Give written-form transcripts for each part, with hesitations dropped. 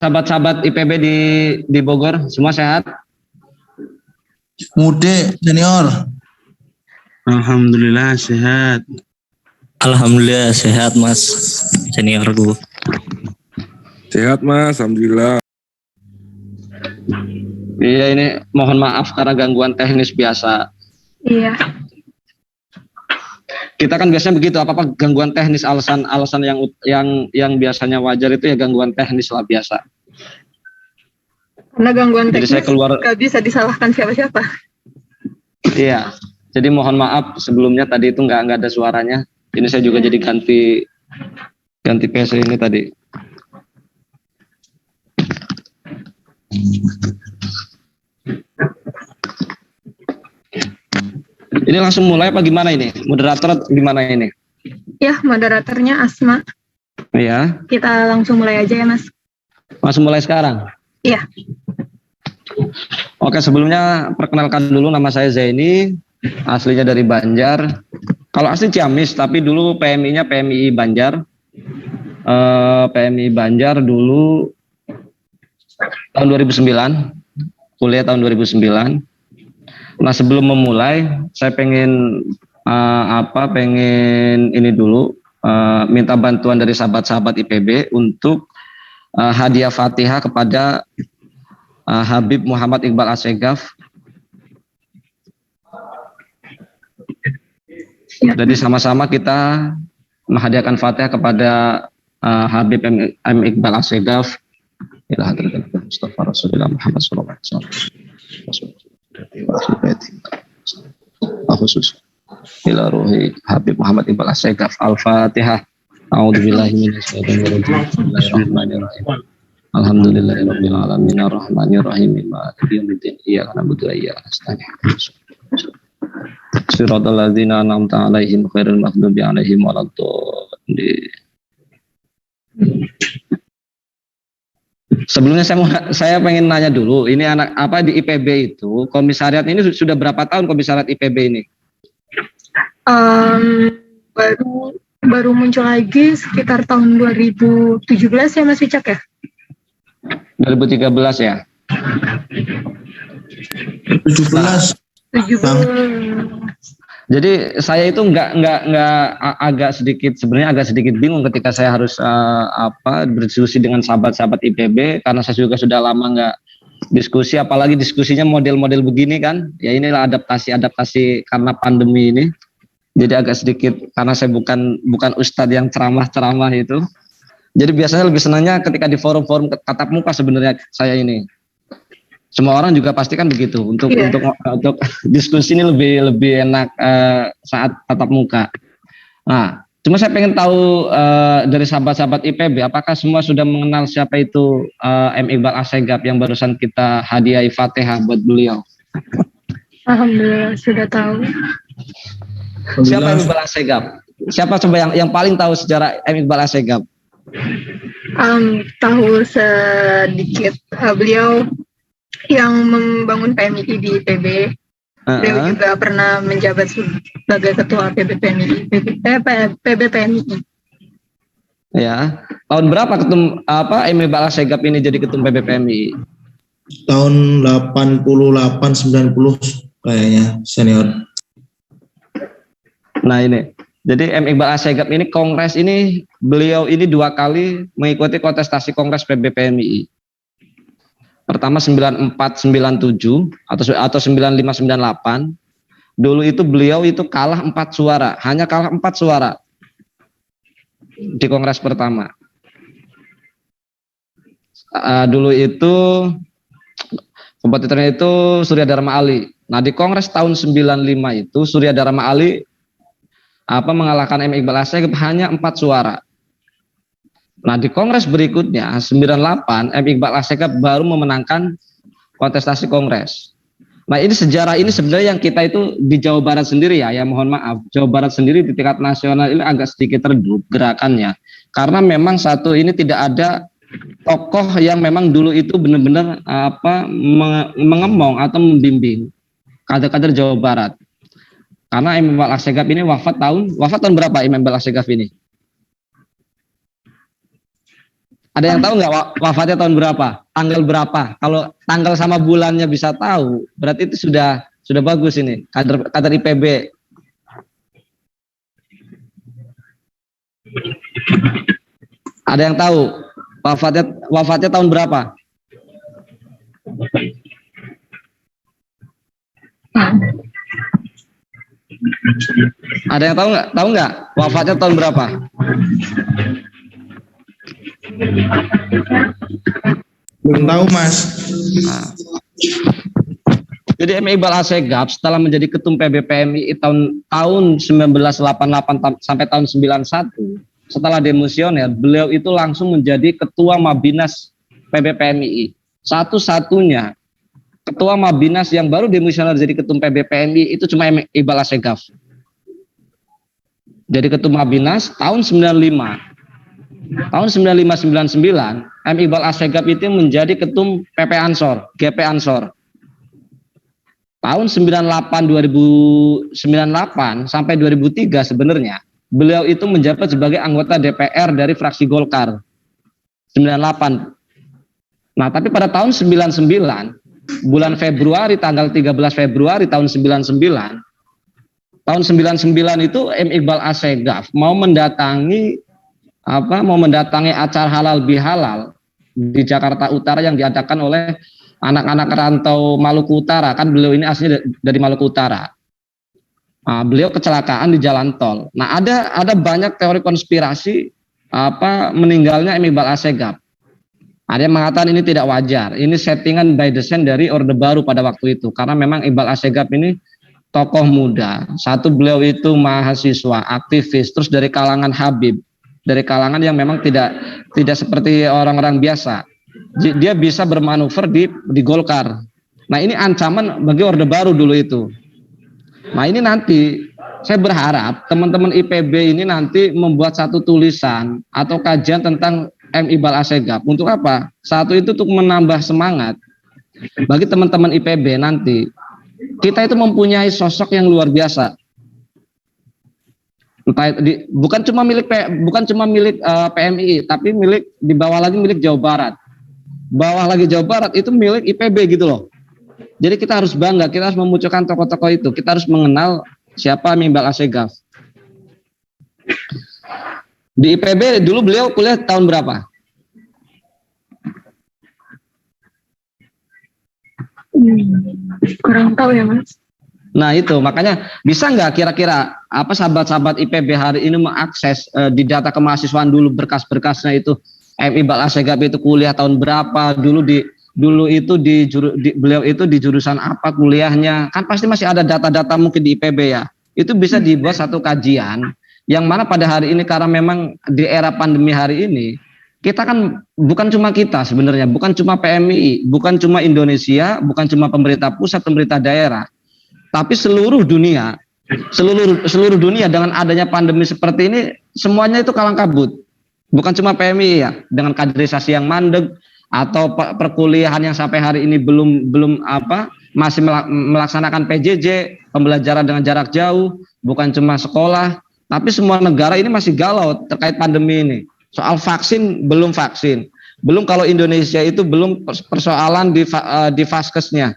sahabat-sahabat IPB di Bogor, semua sehat? Mude senior. Alhamdulillah sehat. Alhamdulillah sehat Mas seniorku. Sehat Mas, alhamdulillah. Iya, ini mohon maaf karena gangguan teknis biasa. Iya. Kita kan biasanya begitu, apa-apa gangguan teknis, alasan yang biasanya wajar itu ya gangguan teknis lah biasa. Karena gangguan Jadi teknis saya keluar, nggak bisa disalahkan siapa-siapa. iya. Jadi mohon maaf sebelumnya tadi itu nggak ada suaranya. Ini saya juga jadi ganti PC ini tadi. Ini langsung mulai apa gimana ini? Moderator gimana ini? Ya, moderatornya Asma. Iya. Kita langsung mulai aja ya Mas. Langsung mulai sekarang? Iya. Oke, sebelumnya perkenalkan dulu, nama saya Zaini, aslinya dari Banjar. Kalau asli Ciamis, tapi dulu PMI-nya PMI Banjar. PMI Banjar dulu tahun 2009, kuliah tahun 2009. Nah, sebelum memulai, saya pengen ini dulu, minta bantuan dari sahabat-sahabat IPB untuk hadiah Fatihah kepada Habib Muhammad Iqbal Assegaf. Jadi sama-sama kita menghadiahkan Fatihah kepada Habib M. Iqbal Assegaf. Ila hadratil Mustafa Rasulullah Muhammad sallallahu alaihi wasallam. Khusus ila ruhi Habib Muhammad Iqbal Assegaf. Al-Fatihah. A'udzubillahi minasyaitonir rajim. Bismillahirrahmanirrahim. Alhamdulillahirabbil alamin arrahmanir rahim maliki yaumiddin iyyaka na'budu wa iyyaka nasta'in. Shiratal ladzina an'amta 'alaihim ghairil maghdubi 'alaihim waladdallin. Sebelumnya saya pengen nanya dulu, ini anak apa di IPB itu, komisariat ini sudah berapa tahun komisariat IPB ini? Baru muncul lagi sekitar tahun 2017 ya Mas Wicak ya? 2013 ya? 17. Jadi saya itu agak sedikit bingung ketika saya harus berdiskusi dengan sahabat-sahabat IPB, karena saya juga sudah lama nggak diskusi, apalagi diskusinya model-model begini kan. Ya inilah adaptasi karena pandemi ini. Jadi agak sedikit, karena saya bukan ustadz yang ceramah itu. Jadi biasanya lebih senangnya ketika di forum-forum tatap muka sebenarnya saya ini. Semua orang juga pasti kan begitu. Untuk diskusi ini lebih enak saat tatap muka. Nah, cuma saya pengen tahu dari sahabat-sahabat IPB, apakah semua sudah mengenal siapa itu M. Iqbal Assegaf yang barusan kita hadiahi Fatihah buat beliau? Alhamdulillah sudah tahu. Siapa M. Iqbal Assegaf? Siapa coba yang paling tahu sejarah M. Iqbal Assegaf? Tahu sedikit. Beliau yang membangun PMI di IPB. Beliau juga pernah menjabat sebagai ketua PBPMI. Ya, tahun berapa M. Iqbal Assegaf ini jadi ketum PBPMI? Tahun 88-90 kayaknya senior. Nah ini, jadi M. Iqbal Assegaf ini kongres ini, beliau ini 2 kali mengikuti kontestasi kongres PBPMI. Pertama 94-97 atau 95-98. Dulu itu beliau itu kalah 4 suara, hanya kalah 4 suara di kongres pertama. Dulu itu kompetitornya itu Surya Dharma Ali. Nah di kongres tahun 95 itu Surya Dharma Ali mengalahkan M. Iqbal Assegaf hanya 4 suara. Nah di kongres berikutnya 98 M. Iqbal Assegaf baru memenangkan kontestasi kongres. Nah ini sejarah ini sebenarnya yang kita itu di Jawa Barat sendiri ya mohon maaf, Jawa Barat sendiri di tingkat nasional ini agak sedikit redup gerakannya, karena memang satu ini tidak ada tokoh yang memang dulu itu benar-benar mengemong atau membimbing kader-kader Jawa Barat. Karena M. Iqbal Assegaf ini wafat tahun berapa M. Iqbal Assegaf ini? Ada yang tahu nggak wafatnya tahun berapa? Tanggal berapa? Kalau tanggal sama bulannya bisa tahu, berarti itu sudah bagus ini. Kader IPB. Ada yang tahu wafatnya tahun berapa? Ada yang tahu nggak? Tahu nggak wafatnya tahun berapa? Belum tahu, Mas. Nah. Jadi M. Iqbal Assegaf setelah menjadi ketum PBPMI tahun 1988 sampai tahun 91, setelah demosioner, beliau itu langsung menjadi ketua Mabinas PBPMI. Satu-satunya ketua Mabinas yang baru demosioner jadi ketum PBPMI itu cuma M. Iqbal Assegaf. Jadi ketum Mabinas tahun 95. Tahun 95-99, M. Iqbal Assegaf itu menjadi ketum PP Ansor, GP Ansor. Tahun 2098 sampai 2003 sebenarnya beliau itu menjabat sebagai anggota DPR dari fraksi Golkar 98. Nah, tapi pada tahun 99 bulan Februari, tanggal 13 Februari tahun 99 itu M. Iqbal Assegaf mau mendatangi acara halal bihalal di Jakarta Utara yang diadakan oleh anak-anak rantau Maluku Utara, kan beliau ini aslinya dari Maluku Utara. Nah, beliau kecelakaan di jalan tol. Nah, ada banyak teori konspirasi meninggalnya M. Iqbal Assegaf. Ada yang mengatakan ini tidak wajar, ini settingan by design dari Orde Baru pada waktu itu, karena memang Iqbal Assegaf ini tokoh muda. Satu, beliau itu mahasiswa, aktivis, terus dari kalangan Habib, dari kalangan yang memang tidak seperti orang-orang biasa. Dia bisa bermanuver di Golkar. Nah, ini ancaman bagi Orde Baru dulu itu. Nah, ini nanti saya berharap teman-teman IPB ini nanti membuat satu tulisan atau kajian tentang M. Iqbal Assegaf. Untuk apa? Satu itu untuk menambah semangat bagi teman-teman IPB nanti. Kita itu mempunyai sosok yang luar biasa. Bukan cuma milik PMI, tapi di bawah lagi milik Jawa Barat. Bawah lagi Jawa Barat itu milik IPB gitu loh. Jadi kita harus bangga, kita harus memunculkan tokoh-tokoh itu. Kita harus mengenal siapa M. Iqbal Assegaf. Di IPB dulu beliau kuliah tahun berapa? Kurang tahu ya, Mas. Nah, itu makanya bisa nggak kira-kira sahabat-sahabat IPB hari ini mengakses di data kemahasiswaan dulu berkas-berkasnya itu M. Iqbal Assegaf itu kuliah tahun berapa, beliau itu di jurusan apa kuliahnya, kan pasti masih ada data-data mungkin di IPB ya. Itu bisa dibuat satu kajian yang mana pada hari ini, karena memang di era pandemi hari ini kita kan bukan cuma kita sebenarnya, bukan cuma PMI, bukan cuma Indonesia, bukan cuma pemerintah pusat, pemerintah daerah, tapi seluruh dunia dengan adanya pandemi seperti ini semuanya itu kalang kabut. Bukan cuma PMI ya, dengan kaderisasi yang mandek atau perkuliahan yang sampai hari ini masih melaksanakan PJJ, pembelajaran dengan jarak jauh, bukan cuma sekolah, tapi semua negara ini masih galau terkait pandemi ini. Soal vaksin, belum kalau Indonesia itu belum persoalan di vaskesnya.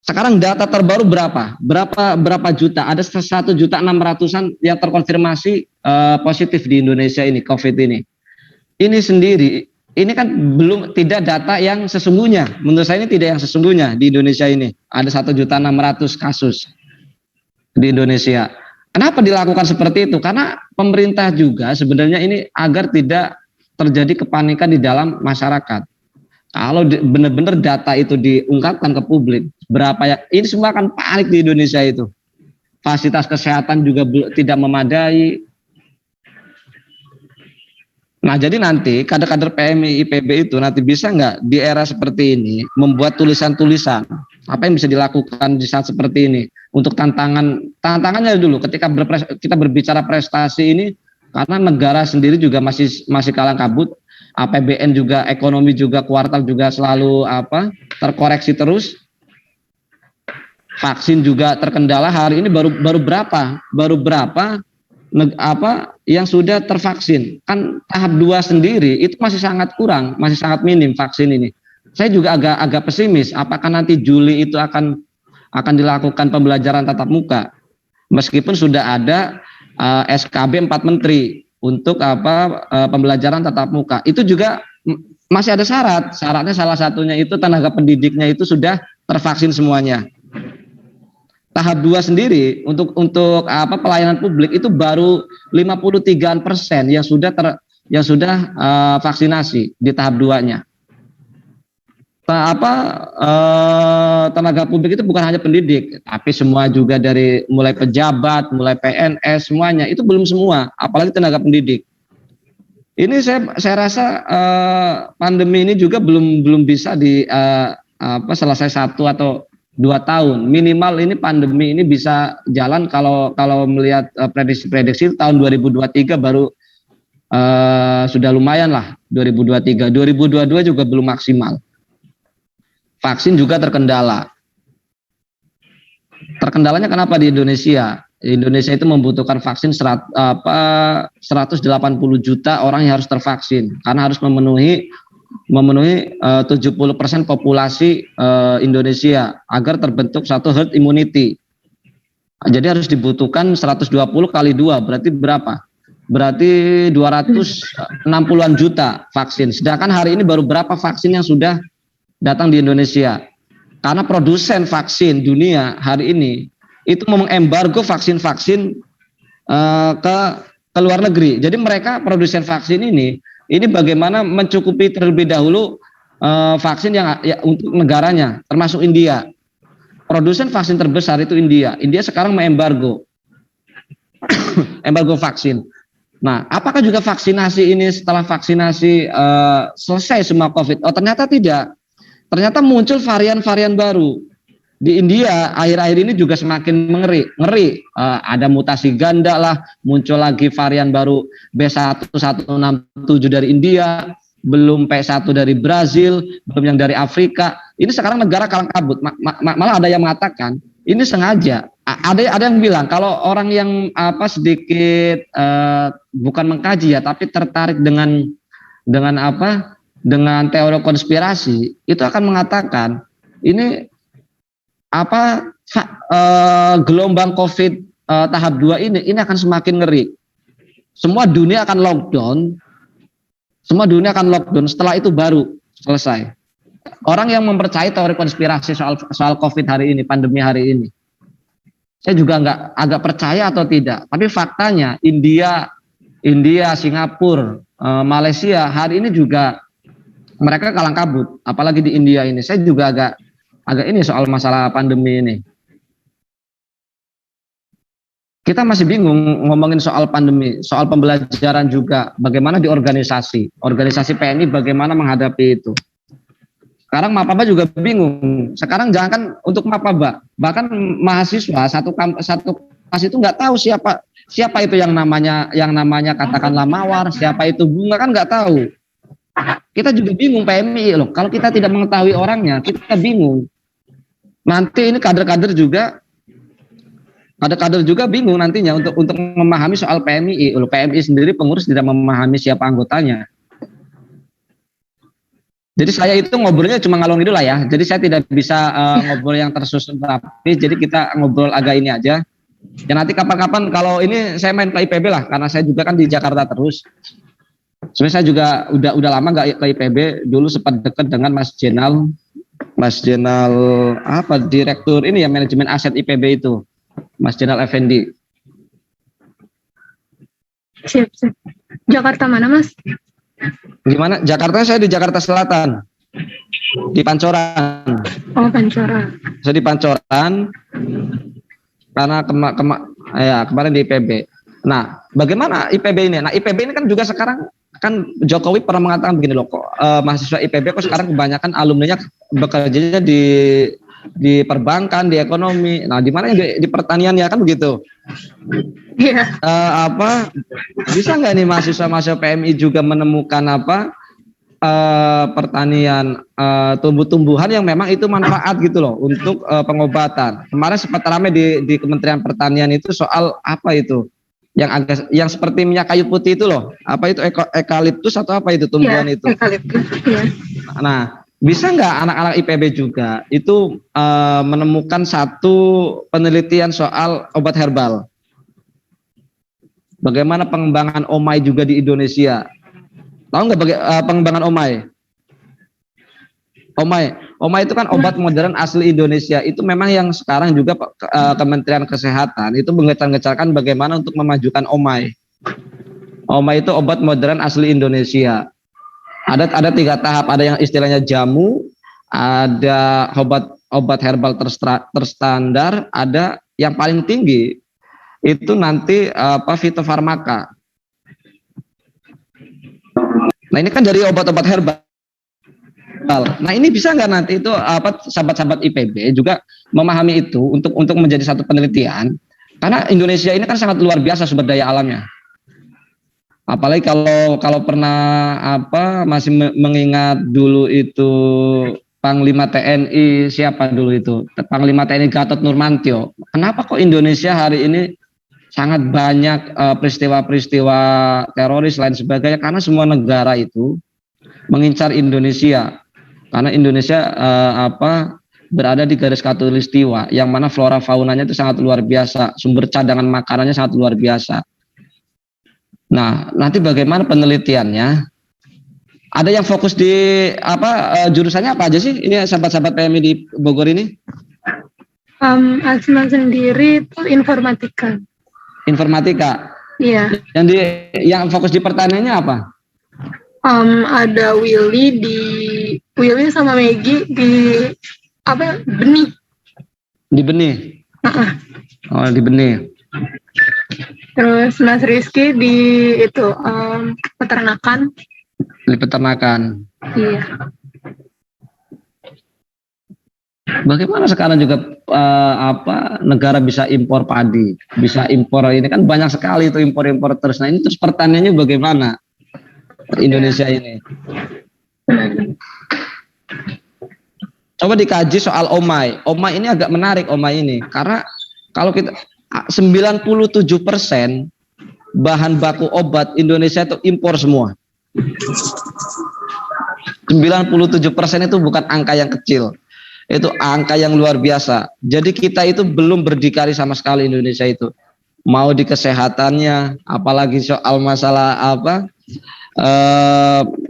Sekarang data terbaru berapa juta? Ada 1.600.000-an yang terkonfirmasi positif di Indonesia ini, COVID ini. Ini sendiri, ini kan tidak data yang sesungguhnya. Menurut saya ini tidak yang sesungguhnya di Indonesia ini. Ada 1.600.000 kasus di Indonesia. Kenapa dilakukan seperti itu? Karena pemerintah juga sebenarnya ini agar tidak terjadi kepanikan di dalam masyarakat. Kalau benar-benar data itu diungkapkan ke publik, ini semua akan panik di Indonesia itu. Fasilitas kesehatan juga tidak memadai. Nah, jadi nanti kader-kader PMI IPB itu nanti bisa nggak di era seperti ini membuat tulisan-tulisan apa yang bisa dilakukan di saat seperti ini untuk tantangannya dulu ketika kita berbicara prestasi ini, karena negara sendiri juga masih kalang kabut. APBN juga, ekonomi juga, kuartal juga selalu terkoreksi terus. Vaksin juga terkendala. Hari ini baru berapa yang sudah tervaksin. Kan tahap 2 sendiri itu masih sangat kurang, masih sangat minim vaksin ini. Saya juga agak pesimis apakah nanti Juli itu akan dilakukan pembelajaran tatap muka. Meskipun sudah ada SKB 4 menteri untuk pembelajaran tatap muka. Itu juga masih ada syarat. Syaratnya salah satunya itu tenaga pendidiknya itu sudah tervaksin semuanya. Tahap 2 sendiri untuk pelayanan publik itu baru 53% yang sudah vaksinasi di tahap 2-nya. Tenaga publik itu bukan hanya pendidik, tapi semua juga dari mulai pejabat, mulai PNS, semuanya itu belum semua, apalagi tenaga pendidik. Ini saya rasa pandemi ini juga belum bisa selesai 1 atau 2 tahun. Minimal ini pandemi ini bisa jalan kalau melihat prediksi tahun 2023 baru sudah lumayan lah 2023. 2022 juga belum maksimal. Vaksin juga terkendala. Terkendalanya kenapa di Indonesia? Indonesia itu membutuhkan vaksin 180 juta orang yang harus tervaksin karena harus memenuhi 70% populasi Indonesia agar terbentuk satu herd immunity. Jadi harus dibutuhkan 120 kali 2, berarti berapa? Berarti 260-an juta vaksin. Sedangkan hari ini baru berapa vaksin yang sudah datang di Indonesia? Karena produsen vaksin dunia hari ini itu mengembargo vaksin-vaksin ke luar negeri. Jadi mereka produsen vaksin ini bagaimana mencukupi terlebih dahulu vaksin yang untuk negaranya, termasuk India. Produsen vaksin terbesar itu India. India sekarang mengembargo embargo vaksin. Nah, apakah juga vaksinasi ini setelah vaksinasi selesai semua COVID? Oh, ternyata tidak. Ternyata muncul varian-varian baru. Di India akhir-akhir ini juga semakin ngeri. Ada mutasi ganda lah, muncul lagi varian baru B1167 dari India, belum P1 dari Brazil, belum yang dari Afrika. Ini sekarang negara kalang kabut. Malah ada yang mengatakan ini sengaja. Ada yang bilang kalau orang yang sedikit bukan mengkaji ya, tapi tertarik dengan teori konspirasi itu akan mengatakan ini gelombang COVID tahap 2 ini akan semakin ngeri. Semua dunia akan lockdown. Setelah itu baru selesai. Orang yang mempercayai teori konspirasi soal COVID hari ini, pandemi hari ini, saya juga agak percaya atau tidak. Tapi faktanya India, Singapura, Malaysia hari ini juga mereka kalang kabut. Apalagi di India ini, saya juga agak ini soal masalah pandemi ini. Kita masih bingung ngomongin soal pandemi, soal pembelajaran juga, bagaimana di organisasi PNI bagaimana menghadapi itu. Sekarang Mapaba juga bingung. Sekarang jangankan untuk Mapaba, bahkan mahasiswa satu kelas itu nggak tahu siapa itu yang namanya katakanlah Mawar, siapa itu Bunga, kan nggak tahu. Kita juga bingung PMI loh. Kalau kita tidak mengetahui orangnya, kita bingung. Nanti ini kader-kader juga bingung nantinya untuk memahami soal PMI. PMI sendiri pengurus tidak memahami siapa anggotanya. Jadi saya itu ngobrolnya cuma ngalor ngidul lah ya. Jadi saya tidak bisa ngobrol yang tersusun rapi. Jadi kita ngobrol agak ini aja. Ya nanti kapan-kapan kalau ini saya main ke IPB lah, karena saya juga kan di Jakarta terus. Sebenarnya saya juga udah lama nggak ke IPB. Dulu sempat dekat dengan Mas Jenal direktur ini ya, manajemen aset IPB itu, Mas Jenal Effendi. Siap. Jakarta mana, Mas? Gimana? Jakarta, saya di Jakarta Selatan, di Pancoran. Oh, Pancoran. Saya di Pancoran karena kemarin di IPB. Nah, bagaimana IPB ini? Nah, IPB ini kan juga sekarang kan Jokowi pernah mengatakan begini loh, kok mahasiswa IPB kok sekarang kebanyakan alumninya bekerjanya di perbankan, di ekonomi. Nah, di mana di pertanian ya kan begitu. Iya. Bisa nggak nih mahasiswa PMI juga menemukan pertanian, tumbuh-tumbuhan yang memang itu manfaat gitu loh untuk pengobatan. Kemarin sempat ramai di Kementerian Pertanian itu soal yang seperti minyak kayu putih itu loh. Apa itu eukaliptus atau apa itu tumbuhan Iya, itu? eukaliptus. Iya. Nah, bisa nggak anak-anak IPB juga itu menemukan satu penelitian soal obat herbal? Bagaimana pengembangan omai juga di Indonesia? Tahu nggak pengembangan omai? Omai itu kan obat modern asli Indonesia. Itu memang yang sekarang juga Kementerian Kesehatan itu menggencar-gencarkan bagaimana untuk memajukan omai. Omai itu obat modern asli Indonesia. Ada 3 tahap. Ada yang istilahnya jamu, ada obat herbal terstandar, ada yang paling tinggi itu nanti fitofarmaka. Nah ini kan dari obat-obat herbal. Nah ini bisa nggak nanti itu sahabat-sahabat IPB juga memahami itu untuk menjadi satu penelitian, karena Indonesia ini kan sangat luar biasa sumber daya alamnya. Apalagi kalau pernah masih mengingat dulu itu Panglima TNI siapa dulu itu? Panglima TNI Gatot Nurmantio. Kenapa kok Indonesia hari ini sangat banyak peristiwa-peristiwa teroris lain sebagainya? Karena semua negara itu mengincar Indonesia. Karena Indonesia berada di garis khatulistiwa, yang mana flora faunanya itu sangat luar biasa, sumber cadangan makanannya sangat luar biasa. Nah, nanti bagaimana penelitiannya? Ada yang fokus di jurusannya apa aja sih? Ini sahabat-sahabat PMI di Bogor ini? Asma sendiri itu informatika. Informatika. Iya. Yang fokus di pertaniannya apa? Ada Willy sama Maggie di benih. Di benih. Oh, di benih. Terus Mas Rizky di itu peternakan. Di peternakan. Iya. Bagaimana sekarang juga negara bisa impor padi, bisa impor ini kan banyak sekali itu impor terus. Nah ini terus pertaniannya bagaimana Indonesia ini? Coba dikaji soal omai. Omai ini agak menarik omai ini karena kalau kita 97% bahan baku obat Indonesia itu impor semua. 97% itu bukan angka yang kecil. Itu angka yang luar biasa. Jadi kita itu belum berdikari sama sekali Indonesia itu. Mau di kesehatannya, apalagi soal masalah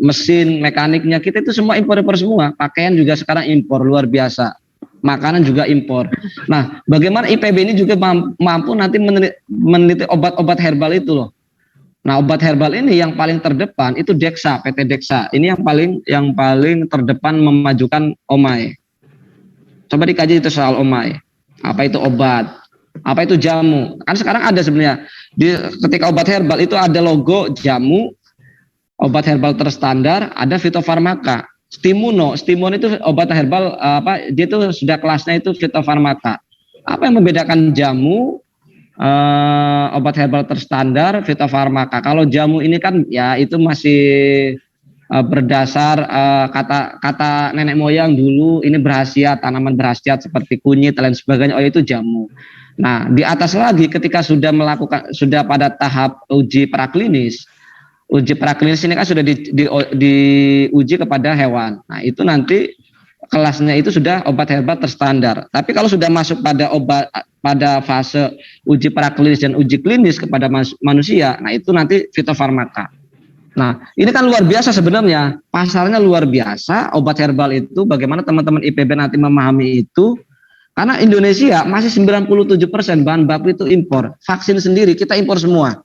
mesin, mekaniknya, kita itu semua impor semua. Pakaian juga sekarang impor luar biasa. Makanan juga impor. Nah, bagaimana IPB ini juga mampu nanti meneliti obat-obat herbal itu loh. Nah, obat herbal ini yang paling terdepan itu Dexa, PT Dexa. Ini yang paling terdepan memajukan omai. Coba dikaji itu soal omai. Apa itu obat? Apa itu jamu? Kan sekarang ada sebenarnya ketika obat herbal itu ada logo jamu, obat herbal terstandar, ada fitofarmaka. Stimuno itu obat herbal dia itu sudah kelasnya itu fitofarmaka. Apa yang membedakan jamu, obat herbal terstandar, fitofarmaka? Kalau jamu ini kan ya itu masih berdasar kata nenek moyang dulu, ini berkhasiat, tanaman berkhasiat seperti kunyit dan lain sebagainya. Oh itu jamu. Nah di atas lagi ketika sudah pada tahap uji praklinis. Uji praklinis ini kan sudah diuji kepada hewan. Nah itu nanti kelasnya itu sudah obat herbal terstandar. Tapi kalau sudah masuk pada fase uji praklinis dan uji klinis kepada manusia, nah itu nanti fitofarmaka. Nah ini kan luar biasa sebenarnya, pasarnya luar biasa obat herbal itu. Bagaimana teman-teman IPB nanti memahami itu? Karena Indonesia masih 97% bahan baku itu impor. Vaksin sendiri kita impor semua.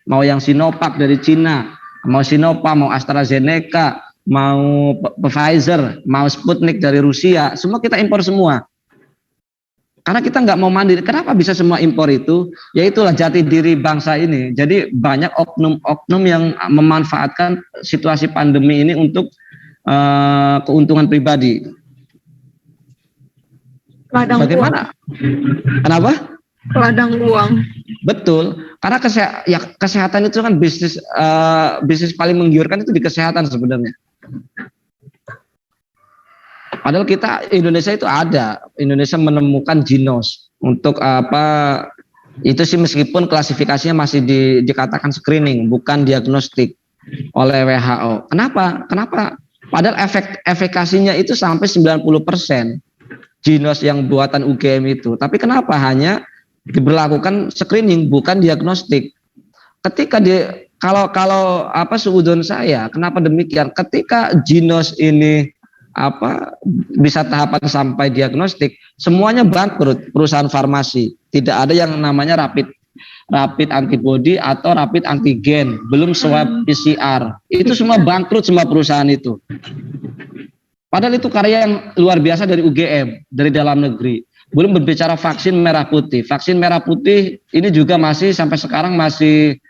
Mau yang Sinovac dari Cina, mau Sinopharm, mau AstraZeneca, mau Pfizer, mau Sputnik dari Rusia, semua kita impor semua. Karena kita nggak mau mandiri. Kenapa bisa semua impor itu? Ya itulah jati diri bangsa ini. Jadi banyak oknum-oknum yang memanfaatkan situasi pandemi ini untuk keuntungan pribadi. Ladang Bagaimana? uang. Kenapa? Ladang uang. Betul, karena kesehatan itu kan bisnis paling menggiurkan itu di kesehatan sebenarnya. Padahal kita Indonesia itu Indonesia menemukan ginos untuk Itu sih meskipun klasifikasinya masih dikatakan screening, bukan diagnostik oleh WHO. Kenapa? Padahal efikasinya itu sampai 90% Jinos yang buatan UGM itu. Tapi kenapa hanya diberlakukan screening bukan diagnostik? Ketika kalau seudon saya, kenapa demikian? Ketika Jinos ini bisa tahapan sampai diagnostik, semuanya bangkrut perusahaan farmasi. Tidak ada yang namanya rapid antibody atau rapid antigen, belum swab PCR. Itu semua bangkrut semua perusahaan itu. Padahal itu karya yang luar biasa dari UGM, dari dalam negeri. Belum berbicara vaksin merah putih. Vaksin merah putih ini juga masih sampai sekarang masih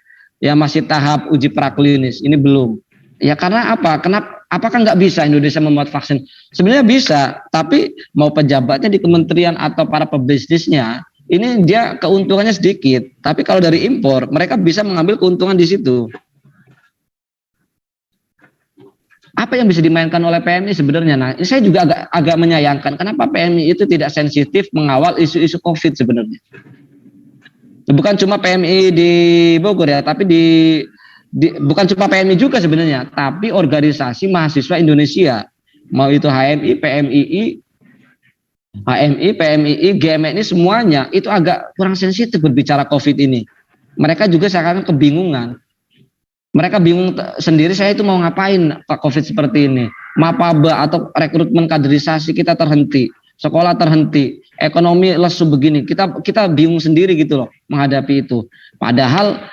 tahap uji praklinis. Ini belum. Ya karena apa? Apakah nggak bisa Indonesia membuat vaksin? Sebenarnya bisa, tapi mau pejabatnya di kementerian atau para pebisnisnya, ini dia keuntungannya sedikit. Tapi kalau dari impor, mereka bisa mengambil keuntungan di situ. Apa yang bisa dimainkan oleh PMI sebenarnya? Nah, ini saya juga agak menyayangkan. Kenapa PMI itu tidak sensitif mengawal isu-isu COVID sebenarnya? Bukan cuma PMI di Bogor ya, tapi bukan cuma PMI juga sebenarnya, tapi organisasi mahasiswa Indonesia, mau itu HMI, PMII, GMI semuanya itu agak kurang sensitif berbicara COVID ini. Mereka juga seakan kebingungan. Mereka bingung sendiri, saya itu mau ngapain Pak COVID seperti ini. Mapaba atau rekrutmen kaderisasi kita terhenti, sekolah terhenti, ekonomi lesu begini. Kita bingung sendiri gitu loh menghadapi itu. Padahal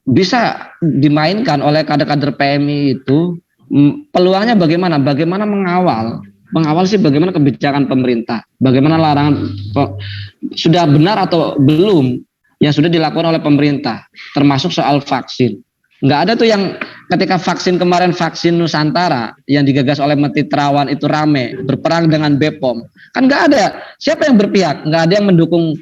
bisa dimainkan oleh kader-kader PMI itu. Peluangnya bagaimana? Bagaimana mengawal sih bagaimana kebijakan pemerintah, bagaimana larangan sudah benar atau belum yang sudah dilakukan oleh pemerintah, termasuk soal vaksin. Nggak ada tuh yang ketika vaksin kemarin, vaksin Nusantara yang digagas oleh Menteri Terawan itu rame berperang dengan BPOM, kan nggak ada. Siapa yang berpihak? Nggak ada yang mendukung,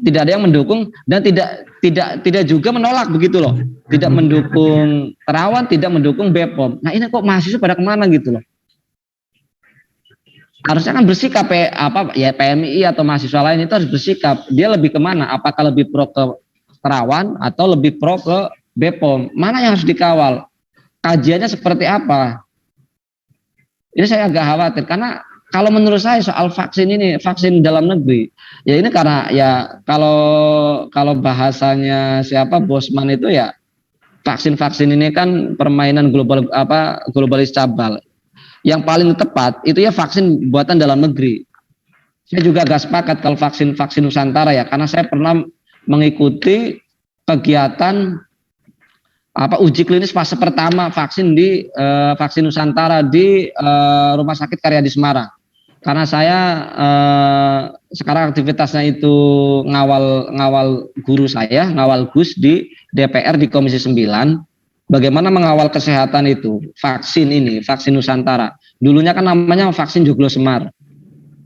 tidak ada yang mendukung dan tidak juga menolak begitu loh. Tidak mendukung Terawan, tidak mendukung BPOM. Nah ini kok mahasiswa pada kemana gitu loh? Harusnya kan bersikap PMI atau mahasiswa lain itu harus bersikap. Dia lebih kemana? Apakah lebih pro ke Terawan atau lebih pro ke BPOM? Mana yang harus dikawal? Kajiannya seperti apa? Ini saya agak khawatir karena kalau menurut saya soal vaksin ini, vaksin dalam negeri, ya ini karena ya kalau bahasanya siapa Bosman itu ya vaksin ini kan permainan globalis cabal. Yang paling tepat itu ya vaksin buatan dalam negeri. Saya juga agak sepakat kalau vaksin Nusantara ya, karena saya pernah mengikuti kegiatan uji klinis fase pertama vaksin di vaksin Nusantara di Rumah Sakit Karyadi Semarang. Karena saya sekarang aktivitasnya itu ngawal guru saya, ngawal Gus di DPR di Komisi 9. Bagaimana mengawal kesehatan itu, vaksin Nusantara. Dulunya kan namanya vaksin Joglo Semar.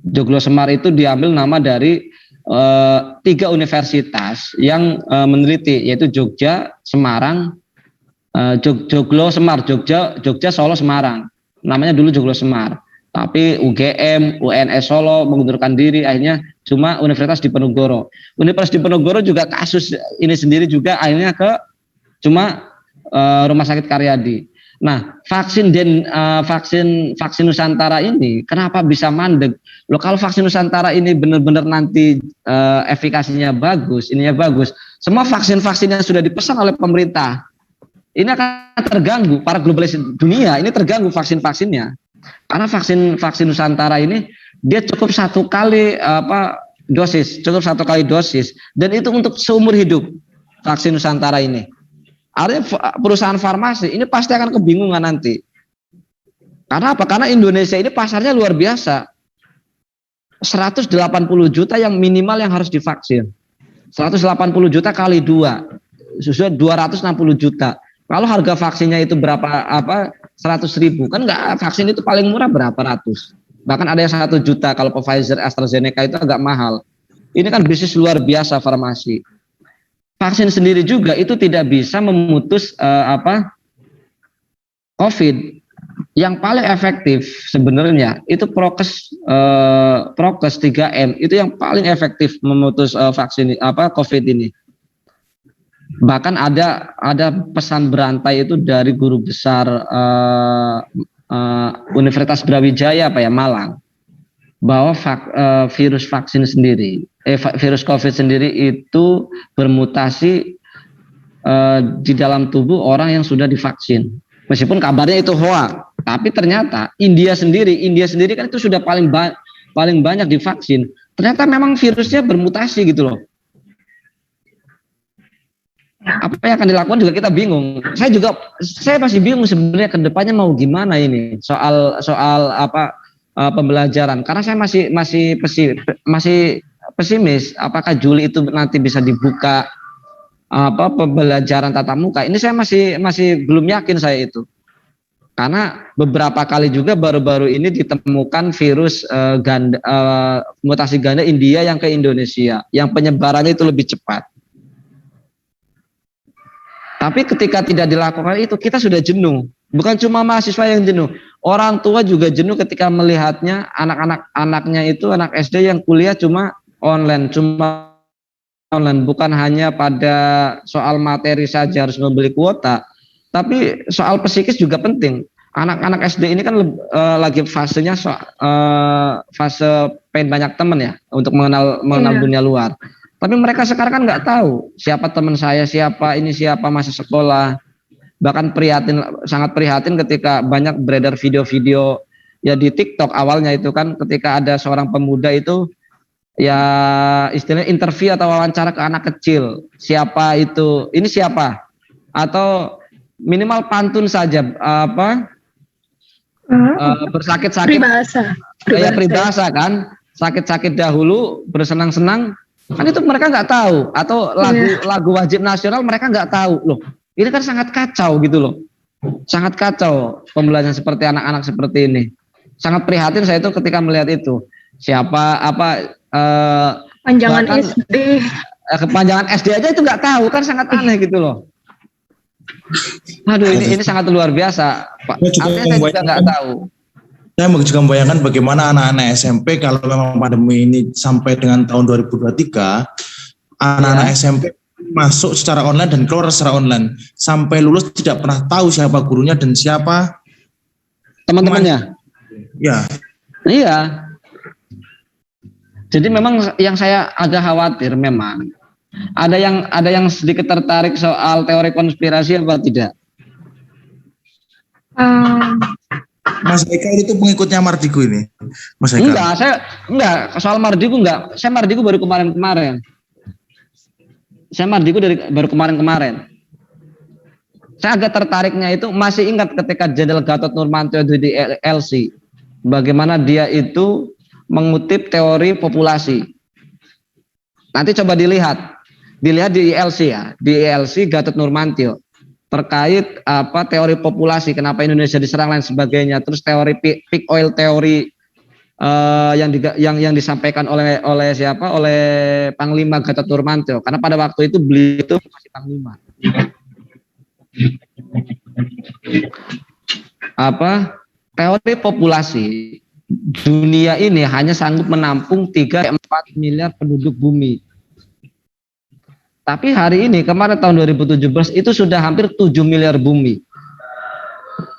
Joglo Semar itu diambil nama dari 3 universitas yang meneliti, yaitu Jogja, Semarang, Joglo Semar, Jogja, Solo, Semarang. Namanya dulu Joglo Semar. Tapi UGM, UNS Solo mengundurkan diri, akhirnya cuma Universitas Diponegoro. Universitas Diponegoro juga kasus ini sendiri juga akhirnya cuma Rumah Sakit Karyadi. Nah, vaksin Nusantara ini kenapa bisa mandek? Loh, kalau vaksin Nusantara ini benar-benar nanti efikasinya bagus, ininya bagus. Semua vaksin yang sudah dipesan oleh pemerintah ini akan terganggu. Para globalis dunia ini terganggu vaksinnya. Karena vaksin Nusantara ini dia cukup satu kali dosis dan itu untuk seumur hidup vaksin Nusantara ini. Artinya perusahaan farmasi ini pasti akan kebingungan nanti. Karena apa? Karena Indonesia ini pasarnya luar biasa. 180 juta yang minimal yang harus divaksin. 180 juta kali 2. Sudah 260 juta. Kalau harga vaksinnya itu berapa 100.000 kan enggak, vaksin itu paling murah berapa ratus. Bahkan ada yang 1 juta kalau Pfizer, AstraZeneca itu agak mahal. Ini kan bisnis luar biasa farmasi. Vaksin sendiri juga itu tidak bisa memutus COVID. yang paling efektif sebenarnya itu prokes 3M itu yang paling efektif memutus vaksin COVID ini. Bahkan ada pesan berantai itu dari guru besar Universitas Brawijaya Malang, bahwa virus vaksin sendiri, virus COVID sendiri itu bermutasi di dalam tubuh orang yang sudah divaksin. Meskipun kabarnya itu hoax, tapi ternyata India sendiri kan itu sudah paling banyak divaksin. Ternyata memang virusnya bermutasi gitu loh. Apa yang akan dilakukan juga kita bingung. Saya masih bingung sebenarnya ke depannya mau gimana ini soal pembelajaran. Karena saya masih pesimis. Apakah Juli itu nanti bisa dibuka pembelajaran tatap muka? Ini saya masih belum yakin saya itu. Karena beberapa kali juga baru-baru ini ditemukan virus mutasi ganda India yang ke Indonesia, yang penyebarannya itu lebih cepat. Tapi ketika tidak dilakukan itu, kita sudah jenuh. Bukan cuma mahasiswa yang jenuh, orang tua juga jenuh ketika melihatnya anak-anaknya itu anak SD yang kuliah cuma online, bukan hanya pada soal materi saja harus membeli kuota, tapi soal psikis juga penting. Anak-anak SD ini kan lagi fasenya fase pengen banyak teman ya, untuk mengenal dunia luar. Tapi mereka sekarang kan nggak tahu siapa teman saya, siapa masa sekolah. Bahkan sangat prihatin ketika banyak beredar video-video ya di TikTok awalnya itu kan, ketika ada seorang pemuda itu ya istilahnya interview atau wawancara ke anak kecil. Siapa itu? Ini siapa? Atau minimal pantun saja bersakit-sakit. Peribahasa kan. Sakit-sakit dahulu, bersenang-senang. Kan itu mereka nggak tahu, atau lagu wajib nasional mereka nggak tahu loh. Ini kan sangat kacau gitu loh, sangat kacau pembelajaran seperti anak-anak seperti ini. Sangat prihatin saya itu ketika melihat itu. Panjangan SD, kepanjangan SD aja itu nggak tahu, kan sangat aneh gitu loh. Aduh, ini sangat luar biasa, Pak. Artinya saya juga nggak tahu. Saya juga membayangkan bagaimana anak-anak SMP kalau memang pandemi ini sampai dengan tahun 2023, anak-anak SMP masuk secara online dan keluar secara online. Sampai lulus tidak pernah tahu siapa gurunya dan siapa teman-temannya. Ya. Iya. Jadi memang yang saya agak khawatir memang ada yang sedikit tertarik soal teori konspirasi apa tidak? Mas Haikal itu pengikutnya Mardigu ini, Mas Haikal? Enggak, soal Mardigu enggak. Saya Mardigu baru kemarin-kemarin. Saya agak tertariknya itu masih ingat ketika Jenderal Gatot Nurmantio di LC, bagaimana dia itu mengutip teori populasi. Nanti coba dilihat di ILC ya, di ILC Gatot Nurmantio. Terkait teori populasi, kenapa Indonesia diserang lain sebagainya, terus teori peak oil teori yang disampaikan oleh siapa, oleh Panglima Gatot Nurmantio, karena pada waktu itu beliau itu masih Panglima. Teori populasi dunia ini hanya sanggup menampung 3-4 miliar penduduk bumi. Tapi hari ini, kemarin tahun 2017 itu sudah hampir 7 miliar bumi.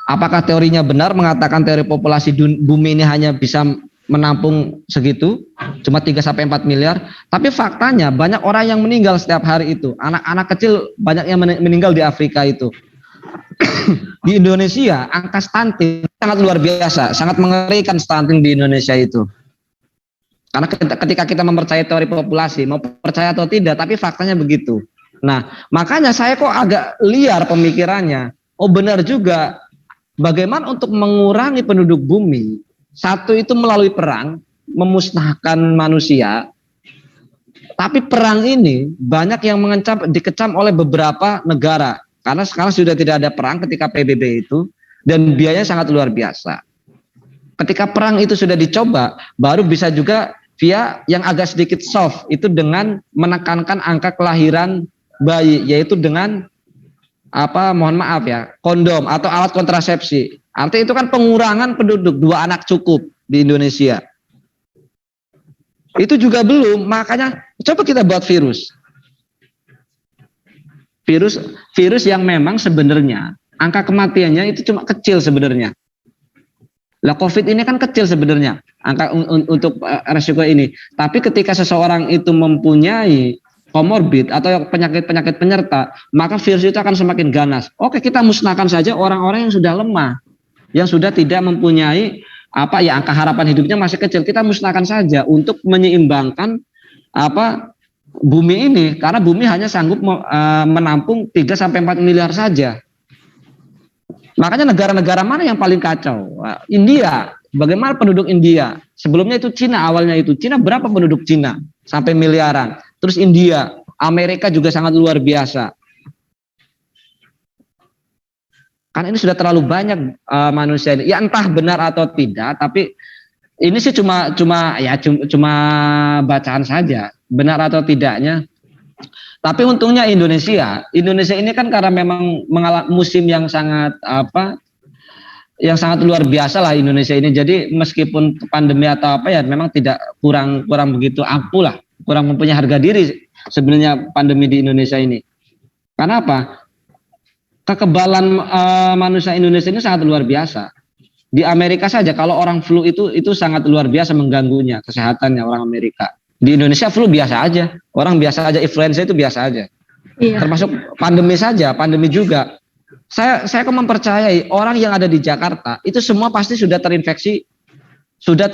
Apakah teorinya benar mengatakan teori populasi bumi ini hanya bisa menampung segitu, cuma 3-4 miliar? Tapi faktanya banyak orang yang meninggal setiap hari itu. Anak-anak kecil banyak yang meninggal di Afrika itu. Di Indonesia angka stunting sangat luar biasa, sangat mengerikan stunting di Indonesia itu. Karena ketika kita mempercayai teori populasi, mau percaya atau tidak, tapi faktanya begitu. Nah, makanya saya kok agak liar pemikirannya. Oh benar juga, bagaimana untuk mengurangi penduduk bumi? Satu itu melalui perang, memusnahkan manusia. Tapi perang ini banyak yang dikecam oleh beberapa negara. Karena sekarang sudah tidak ada perang ketika PBB itu, dan biayanya sangat luar biasa. Ketika perang itu sudah dicoba, baru bisa juga via yang agak sedikit soft, itu dengan menekankan angka kelahiran bayi, yaitu dengan mohon maaf ya, kondom atau alat kontrasepsi. Artinya itu kan pengurangan penduduk, 2 anak cukup di Indonesia. Itu juga belum, makanya coba kita buat virus. Virus yang memang sebenarnya angka kematiannya itu cuma kecil sebenarnya. Lah COVID ini kan kecil sebenarnya angka untuk resiko ini. Tapi ketika seseorang itu mempunyai komorbid atau penyakit-penyakit penyerta, maka virus itu akan semakin ganas. Oke, kita musnahkan saja orang-orang yang sudah lemah, yang sudah tidak mempunyai angka harapan hidupnya masih kecil. Kita musnahkan saja untuk menyeimbangkan bumi ini, karena bumi hanya sanggup menampung 3-4 miliar saja. Makanya negara-negara mana yang paling kacau? India. Bagaimana penduduk India? Sebelumnya itu Cina, awalnya itu Cina, berapa penduduk Cina? Sampai miliaran. Terus India, Amerika juga sangat luar biasa. Karena ini sudah terlalu banyak manusia ini. Ya entah benar atau tidak, tapi ini sih cuma bacaan saja, benar atau tidaknya. Tapi untungnya Indonesia ini kan karena memang mengalami musim yang sangat luar biasa lah Indonesia ini. Jadi meskipun pandemi atau memang tidak kurang begitu ampuh lah, kurang mempunyai harga diri sebenarnya pandemi di Indonesia ini. Karena apa? Kekebalan manusia Indonesia ini sangat luar biasa. Di Amerika saja kalau orang flu itu sangat luar biasa mengganggunya kesehatannya orang Amerika. Di Indonesia flu biasa aja, orang biasa aja, influenza itu biasa aja. Iya. Termasuk pandemi saja, pandemi juga. Saya kok mempercayai orang yang ada di Jakarta itu semua pasti sudah terinfeksi, sudah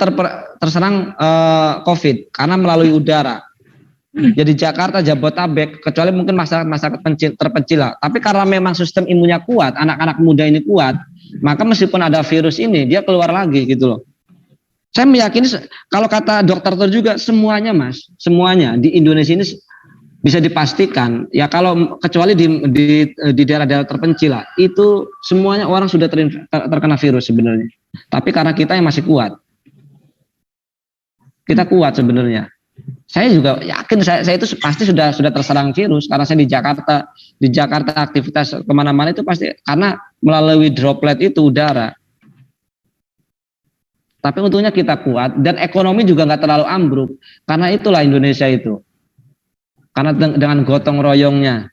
terserang COVID karena melalui udara. Jadi Jakarta, Jabotabek, kecuali mungkin masyarakat terpencil lah. Tapi karena memang sistem imunnya kuat, anak-anak muda ini kuat, maka meskipun ada virus ini, dia keluar lagi gitu loh. Saya meyakini kalau kata dokter juga semuanya Mas, semuanya di Indonesia ini bisa dipastikan ya kalau kecuali di daerah-daerah terpencil lah, itu semuanya orang sudah terkena virus sebenarnya. Tapi karena kita yang masih kuat. Kita kuat sebenarnya. Saya juga yakin saya itu pasti sudah terserang virus karena saya di Jakarta aktivitas kemana-mana itu pasti karena melalui droplet itu udara. Tapi untungnya kita kuat dan ekonomi juga nggak terlalu ambruk karena itulah Indonesia itu. Karena dengan gotong royongnya,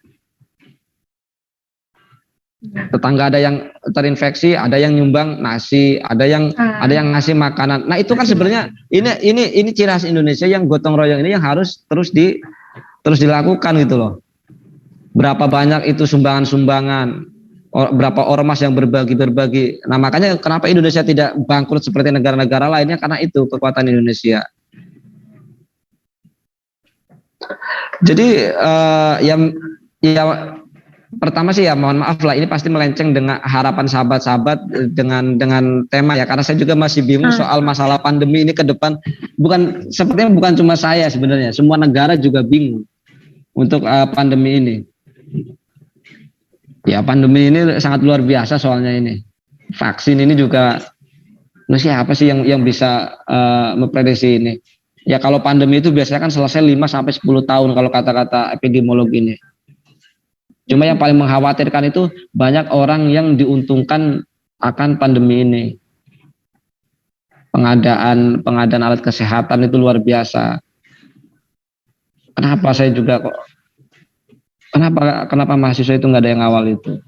tetangga ada yang terinfeksi, ada yang nyumbang nasi, ada yang ngasih makanan. Nah itu kan sebenarnya ini ciri khas Indonesia yang gotong royong ini yang harus terus dilakukan gitu loh. Berapa banyak itu sumbangan-sumbangan. Berapa ormas yang berbagi. Nah makanya kenapa Indonesia tidak bangkrut seperti negara-negara lainnya karena itu kekuatan Indonesia. Jadi pertama sih ya mohon maaf lah ini pasti melenceng dengan harapan sahabat-sahabat dengan tema ya karena saya juga masih bingung soal masalah pandemi ini ke depan sepertinya bukan cuma saya sebenarnya semua negara juga bingung untuk pandemi ini. Ya pandemi ini sangat luar biasa soalnya ini. Vaksin ini juga siapa sih yang bisa memprediksi ini? Ya kalau pandemi itu biasanya kan selesai 5-10 tahun kalau kata-kata epidemiolog ini. Cuma yang paling mengkhawatirkan itu banyak orang yang diuntungkan akan pandemi ini. Pengadaan alat kesehatan itu luar biasa. Kenapa saya juga kok Kenapa mahasiswa itu nggak ada yang awal itu?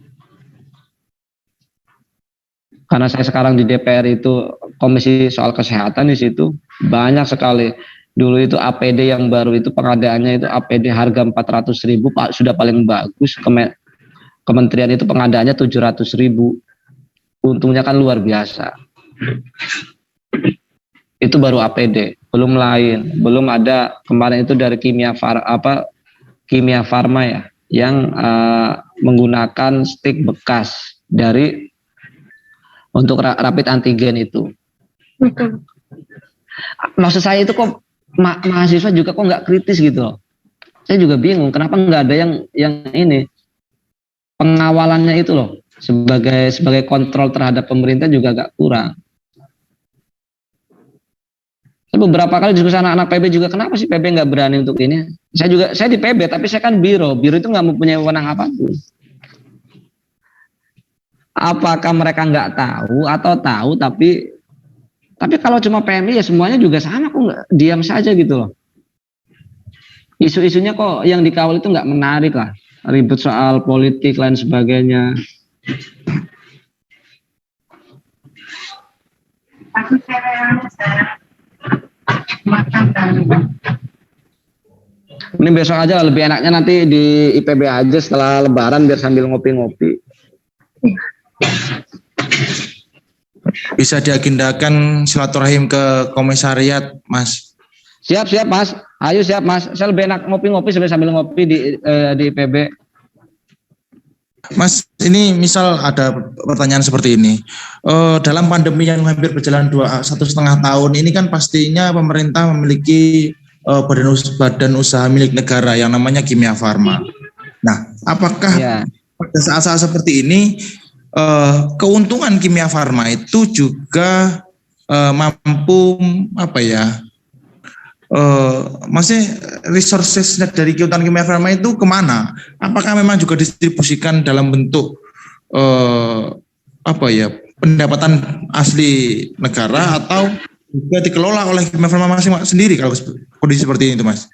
Karena saya sekarang di DPR itu komisi soal kesehatan di situ banyak sekali. Dulu itu APD yang baru itu pengadaannya itu APD harga 400.000 Pak sudah paling bagus. Kementerian itu pengadaannya 700.000. Untungnya kan luar biasa. Itu baru APD, belum lain, belum ada kemarin itu dari Kimia Farma ya. Yang menggunakan stick bekas untuk rapid antigen itu. Maksud saya itu kok mahasiswa juga kok nggak kritis gitu loh. Saya juga bingung kenapa nggak ada yang ini pengawalannya itu loh sebagai kontrol terhadap pemerintah juga agak kurang. Beberapa kali diskusi anak-anak PB juga kenapa sih PB nggak berani untuk ini? Saya di PB tapi saya kan biro itu nggak mempunyai wewenang apapun. apakah mereka nggak tahu atau tahu tapi kalau cuma PMI ya semuanya juga sama kok, nggak diam saja gitu loh. Isu-isunya kok yang dikawal itu nggak menarik lah, ribut soal politik lain sebagainya. Ini besok aja lah, lebih enaknya nanti di IPB aja setelah Lebaran biar sambil ngopi-ngopi. Bisa diagendakan silaturahim ke komisariat, Mas. Siap Mas, ayo siap Mas. Saya lebih enak ngopi-ngopi sambil ngopi di IPB. Mas, ini misal ada pertanyaan seperti ini. Dalam pandemi yang hampir berjalan 1,5 tahun ini kan pastinya pemerintah memiliki badan usaha milik negara yang namanya Kimia Farma. Nah, apakah pada saat-saat seperti ini keuntungan Kimia Farma itu juga mampu maksudnya resources dari keuntungan Kimia Farma itu kemana? Apakah memang juga distribusikan dalam bentuk pendapatan asli negara atau juga dikelola oleh Kimia Farma masing-masing sendiri kalau kondisi seperti ini, Mas?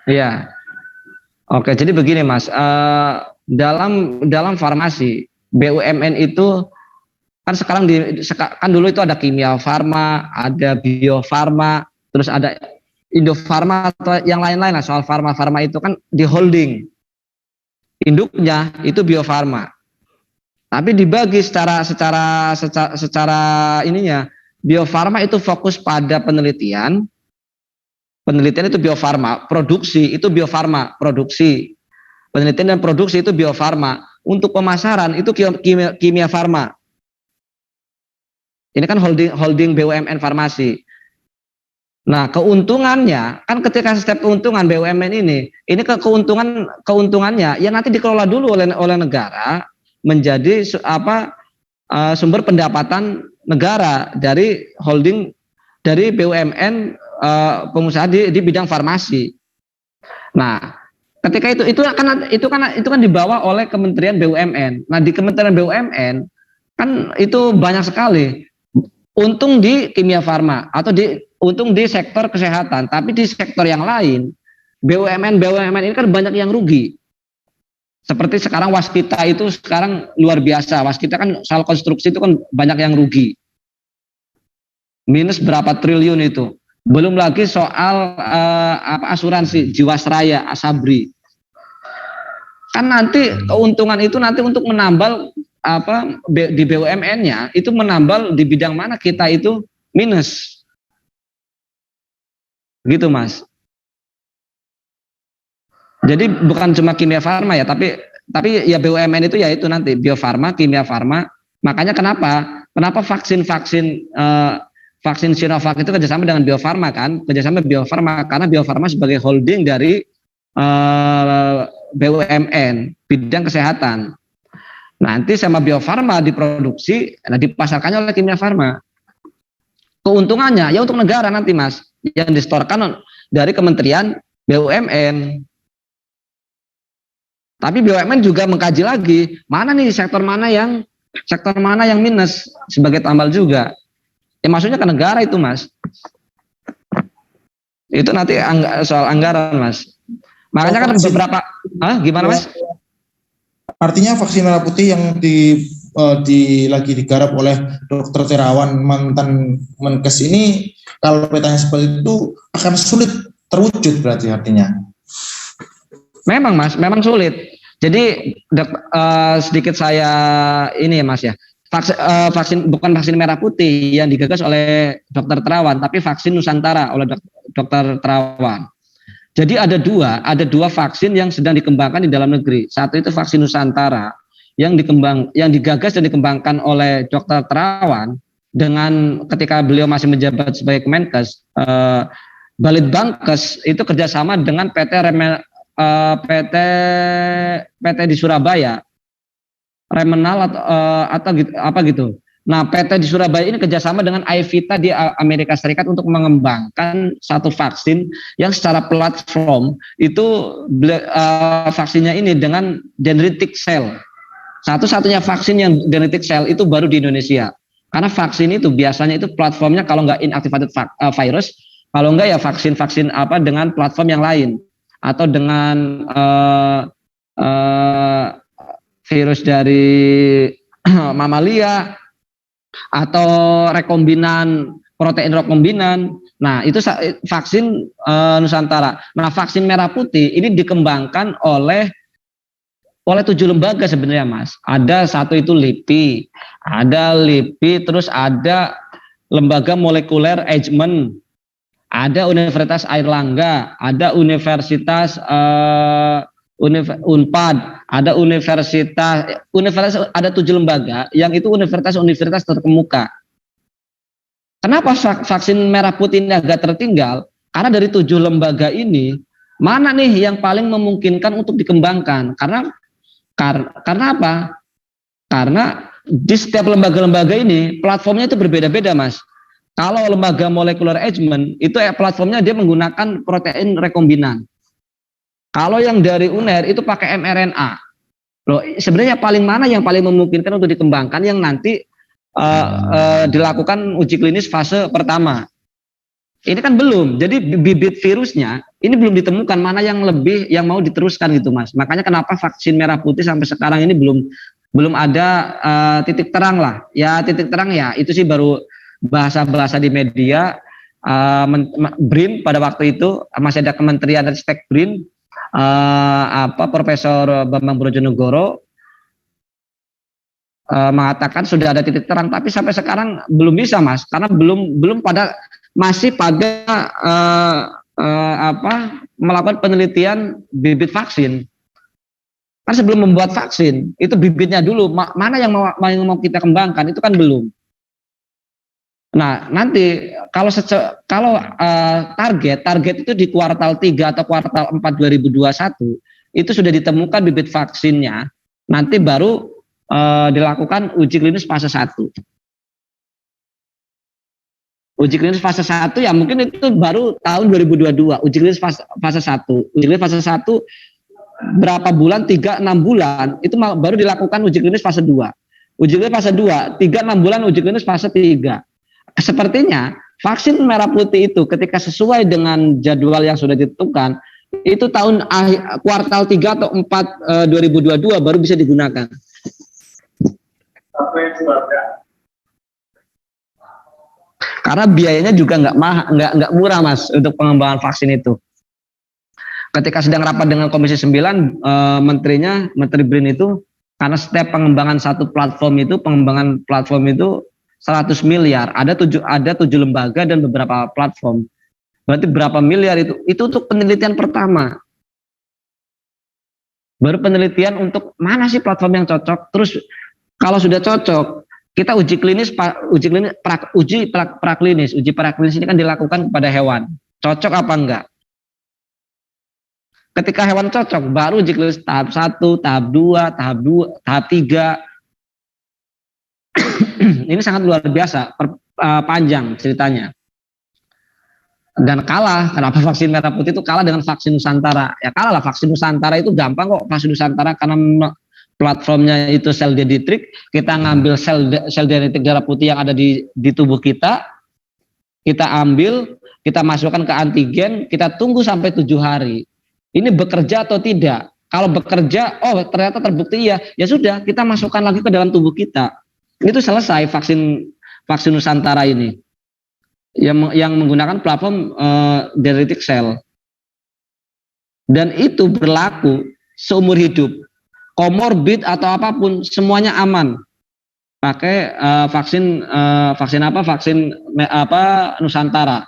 Iya. Oke, jadi begini Mas, dalam farmasi BUMN itu kan sekarang kan dulu itu ada Kimia Farma, ada Bio Farma, terus ada Indo Farma atau yang lain-lain lah. Soal farma itu kan di holding, induknya itu Bio Farma, tapi dibagi secara ininya. Bio Farma itu fokus pada penelitian itu Bio Farma, produksi itu Bio Farma, penelitian dan produksi itu Bio Farma, untuk pemasaran itu Kimia Farma. Ini kan holding BUMN farmasi. Nah, keuntungannya kan ketika setiap keuntungan BUMN ini keuntungannya ya nanti dikelola dulu oleh negara menjadi sumber pendapatan negara dari holding dari BUMN pengusaha di bidang farmasi. Nah, ketika itu kan dibawa oleh Kementerian BUMN. Nah, di Kementerian BUMN kan itu banyak sekali untung di Kimia Farma atau untung di sektor kesehatan, tapi di sektor yang lain BUMN ini kan banyak yang rugi. Seperti sekarang Waskita itu sekarang luar biasa. Waskita kan soal konstruksi itu kan banyak yang rugi. Minus berapa triliun itu. Belum lagi soal asuransi Jiwasraya, Asabri. Kan nanti keuntungan itu nanti untuk menambal di BUMN-nya itu menambal di bidang mana kita itu minus. Gitu, Mas. Jadi bukan cuma Kimia Farma ya, tapi ya BUMN itu ya itu nanti Bio Farma, Kimia Farma. Makanya kenapa vaksin Sinovac itu kerjasama dengan Bio Farma kan? Kerjasama Bio Farma karena Bio Farma sebagai holding dari BUMN bidang kesehatan. Nanti sama Bio Farma diproduksi, dipasarkannya oleh Kimia Farma. Keuntungannya ya untuk negara nanti Mas, yang disetorkan dari Kementerian BUMN. Tapi BUMN juga mengkaji lagi, mana nih sektor mana yang minus sebagai tambal juga. Ya maksudnya ke negara itu Mas. Itu nanti soal anggaran Mas. Makanya kan beberapa, gimana Mas? Artinya vaksin merah putih yang lagi digarap oleh Dr. Terawan mantan Menkes ini kalau petanya seperti itu akan sulit terwujud berarti artinya. Memang Mas, memang sulit. Jadi sedikit saya ini ya Mas ya. Bukan vaksin merah putih yang digagas oleh Dr. Terawan, tapi vaksin Nusantara oleh Dr. Terawan. Jadi ada dua vaksin yang sedang dikembangkan di dalam negeri. Satu itu vaksin Nusantara yang digagas dan dikembangkan oleh Dr. Terawan dengan ketika beliau masih menjabat sebagai Kemenkes. Balitbangkes itu kerjasama dengan PT di Surabaya, Remenal atau apa gitu. Nah, PT di Surabaya ini kerjasama dengan Aevita di Amerika Serikat untuk mengembangkan satu vaksin yang secara platform itu vaksinnya ini dengan dendritic cell. Satu-satunya vaksin yang genetic cell itu baru di Indonesia. Karena vaksin itu biasanya itu platformnya kalau nggak inactivated virus, kalau nggak ya vaksin-vaksin apa dengan platform yang lain atau dengan virus dari mamalia atau rekombinan protein rekombinan. Nah itu vaksin Nusantara. Nah vaksin merah putih ini dikembangkan oleh 7 lembaga sebenarnya Mas. Ada satu itu LIPI, terus ada lembaga molekuler Eijkman, ada Universitas Airlangga, ada Universitas Unpad, ada universitas ada 7 lembaga yang itu universitas terkemuka. Kenapa vaksin merah putih ini agak tertinggal? Karena dari 7 lembaga ini mana nih yang paling memungkinkan untuk dikembangkan? Karena apa? Karena di setiap lembaga-lembaga ini platformnya itu berbeda-beda Mas. Kalau lembaga molekuler Eijkman itu platformnya dia menggunakan protein rekombinan. Kalau yang dari UNER itu pakai mRNA. Loh, sebenarnya mana yang paling memungkinkan untuk dikembangkan yang nanti dilakukan uji klinis fase pertama. Ini kan belum. Jadi bibit virusnya ini belum ditemukan mana yang mau diteruskan gitu Mas. Makanya kenapa vaksin merah putih sampai sekarang ini belum ada titik terang lah. Ya titik terang ya itu sih baru bahasa-bahasa di media. BRIN pada waktu itu masih ada Kementerian Ristek BRIN, Profesor Bambang Brojonegoro mengatakan sudah ada titik terang, tapi sampai sekarang belum bisa Mas, karena masih pada melakukan penelitian bibit vaksin. Kan sebelum membuat vaksin itu bibitnya dulu mana yang mau kita kembangkan itu kan belum. Nah nanti kalau target itu di kuartal 3 atau kuartal 4 2021 itu sudah ditemukan bibit vaksinnya, nanti baru dilakukan uji klinis fase 1. Uji klinis fase 1 ya mungkin itu baru tahun 2022. Uji klinis fase 1. Uji klinis fase 1 berapa bulan? 3-6 bulan itu baru dilakukan uji klinis fase 2. Uji klinis fase 2, 3-6 bulan uji klinis fase 3. Sepertinya vaksin merah putih itu ketika sesuai dengan jadwal yang sudah ditentukan itu tahun kuartal 3 atau 4 2022 baru bisa digunakan. Karena biayanya juga nggak murah Mas untuk pengembangan vaksin itu. Ketika sedang rapat dengan Komisi 9 Menteri BRIN itu karena setiap pengembangan platform itu 100 miliar, ada 7 lembaga dan beberapa platform. Berarti berapa miliar itu? Itu untuk penelitian pertama. Baru penelitian untuk mana sih platform yang cocok. Terus kalau sudah cocok, kita uji praklinis ini kan dilakukan kepada hewan. Cocok apa enggak? Ketika hewan cocok, baru uji klinis tahap 1, tahap 2, tahap 3. Ini sangat luar biasa, panjang ceritanya. Dan kalah, kenapa vaksin merah putih itu kalah dengan vaksin Nusantara? Ya kalah lah, vaksin Nusantara itu gampang kok, vaksin Nusantara karena platformnya itu sel dendritik, kita ngambil sel dendritik darah putih yang ada di tubuh kita ambil, kita masukkan ke antigen, kita tunggu sampai 7 hari. Ini bekerja atau tidak? Kalau bekerja, ternyata terbukti iya, ya sudah, kita masukkan lagi ke dalam tubuh kita. Itu selesai vaksin Nusantara ini yang menggunakan platform dendritic cell, dan itu berlaku seumur hidup, komorbid atau apapun semuanya aman pakai vaksin Nusantara.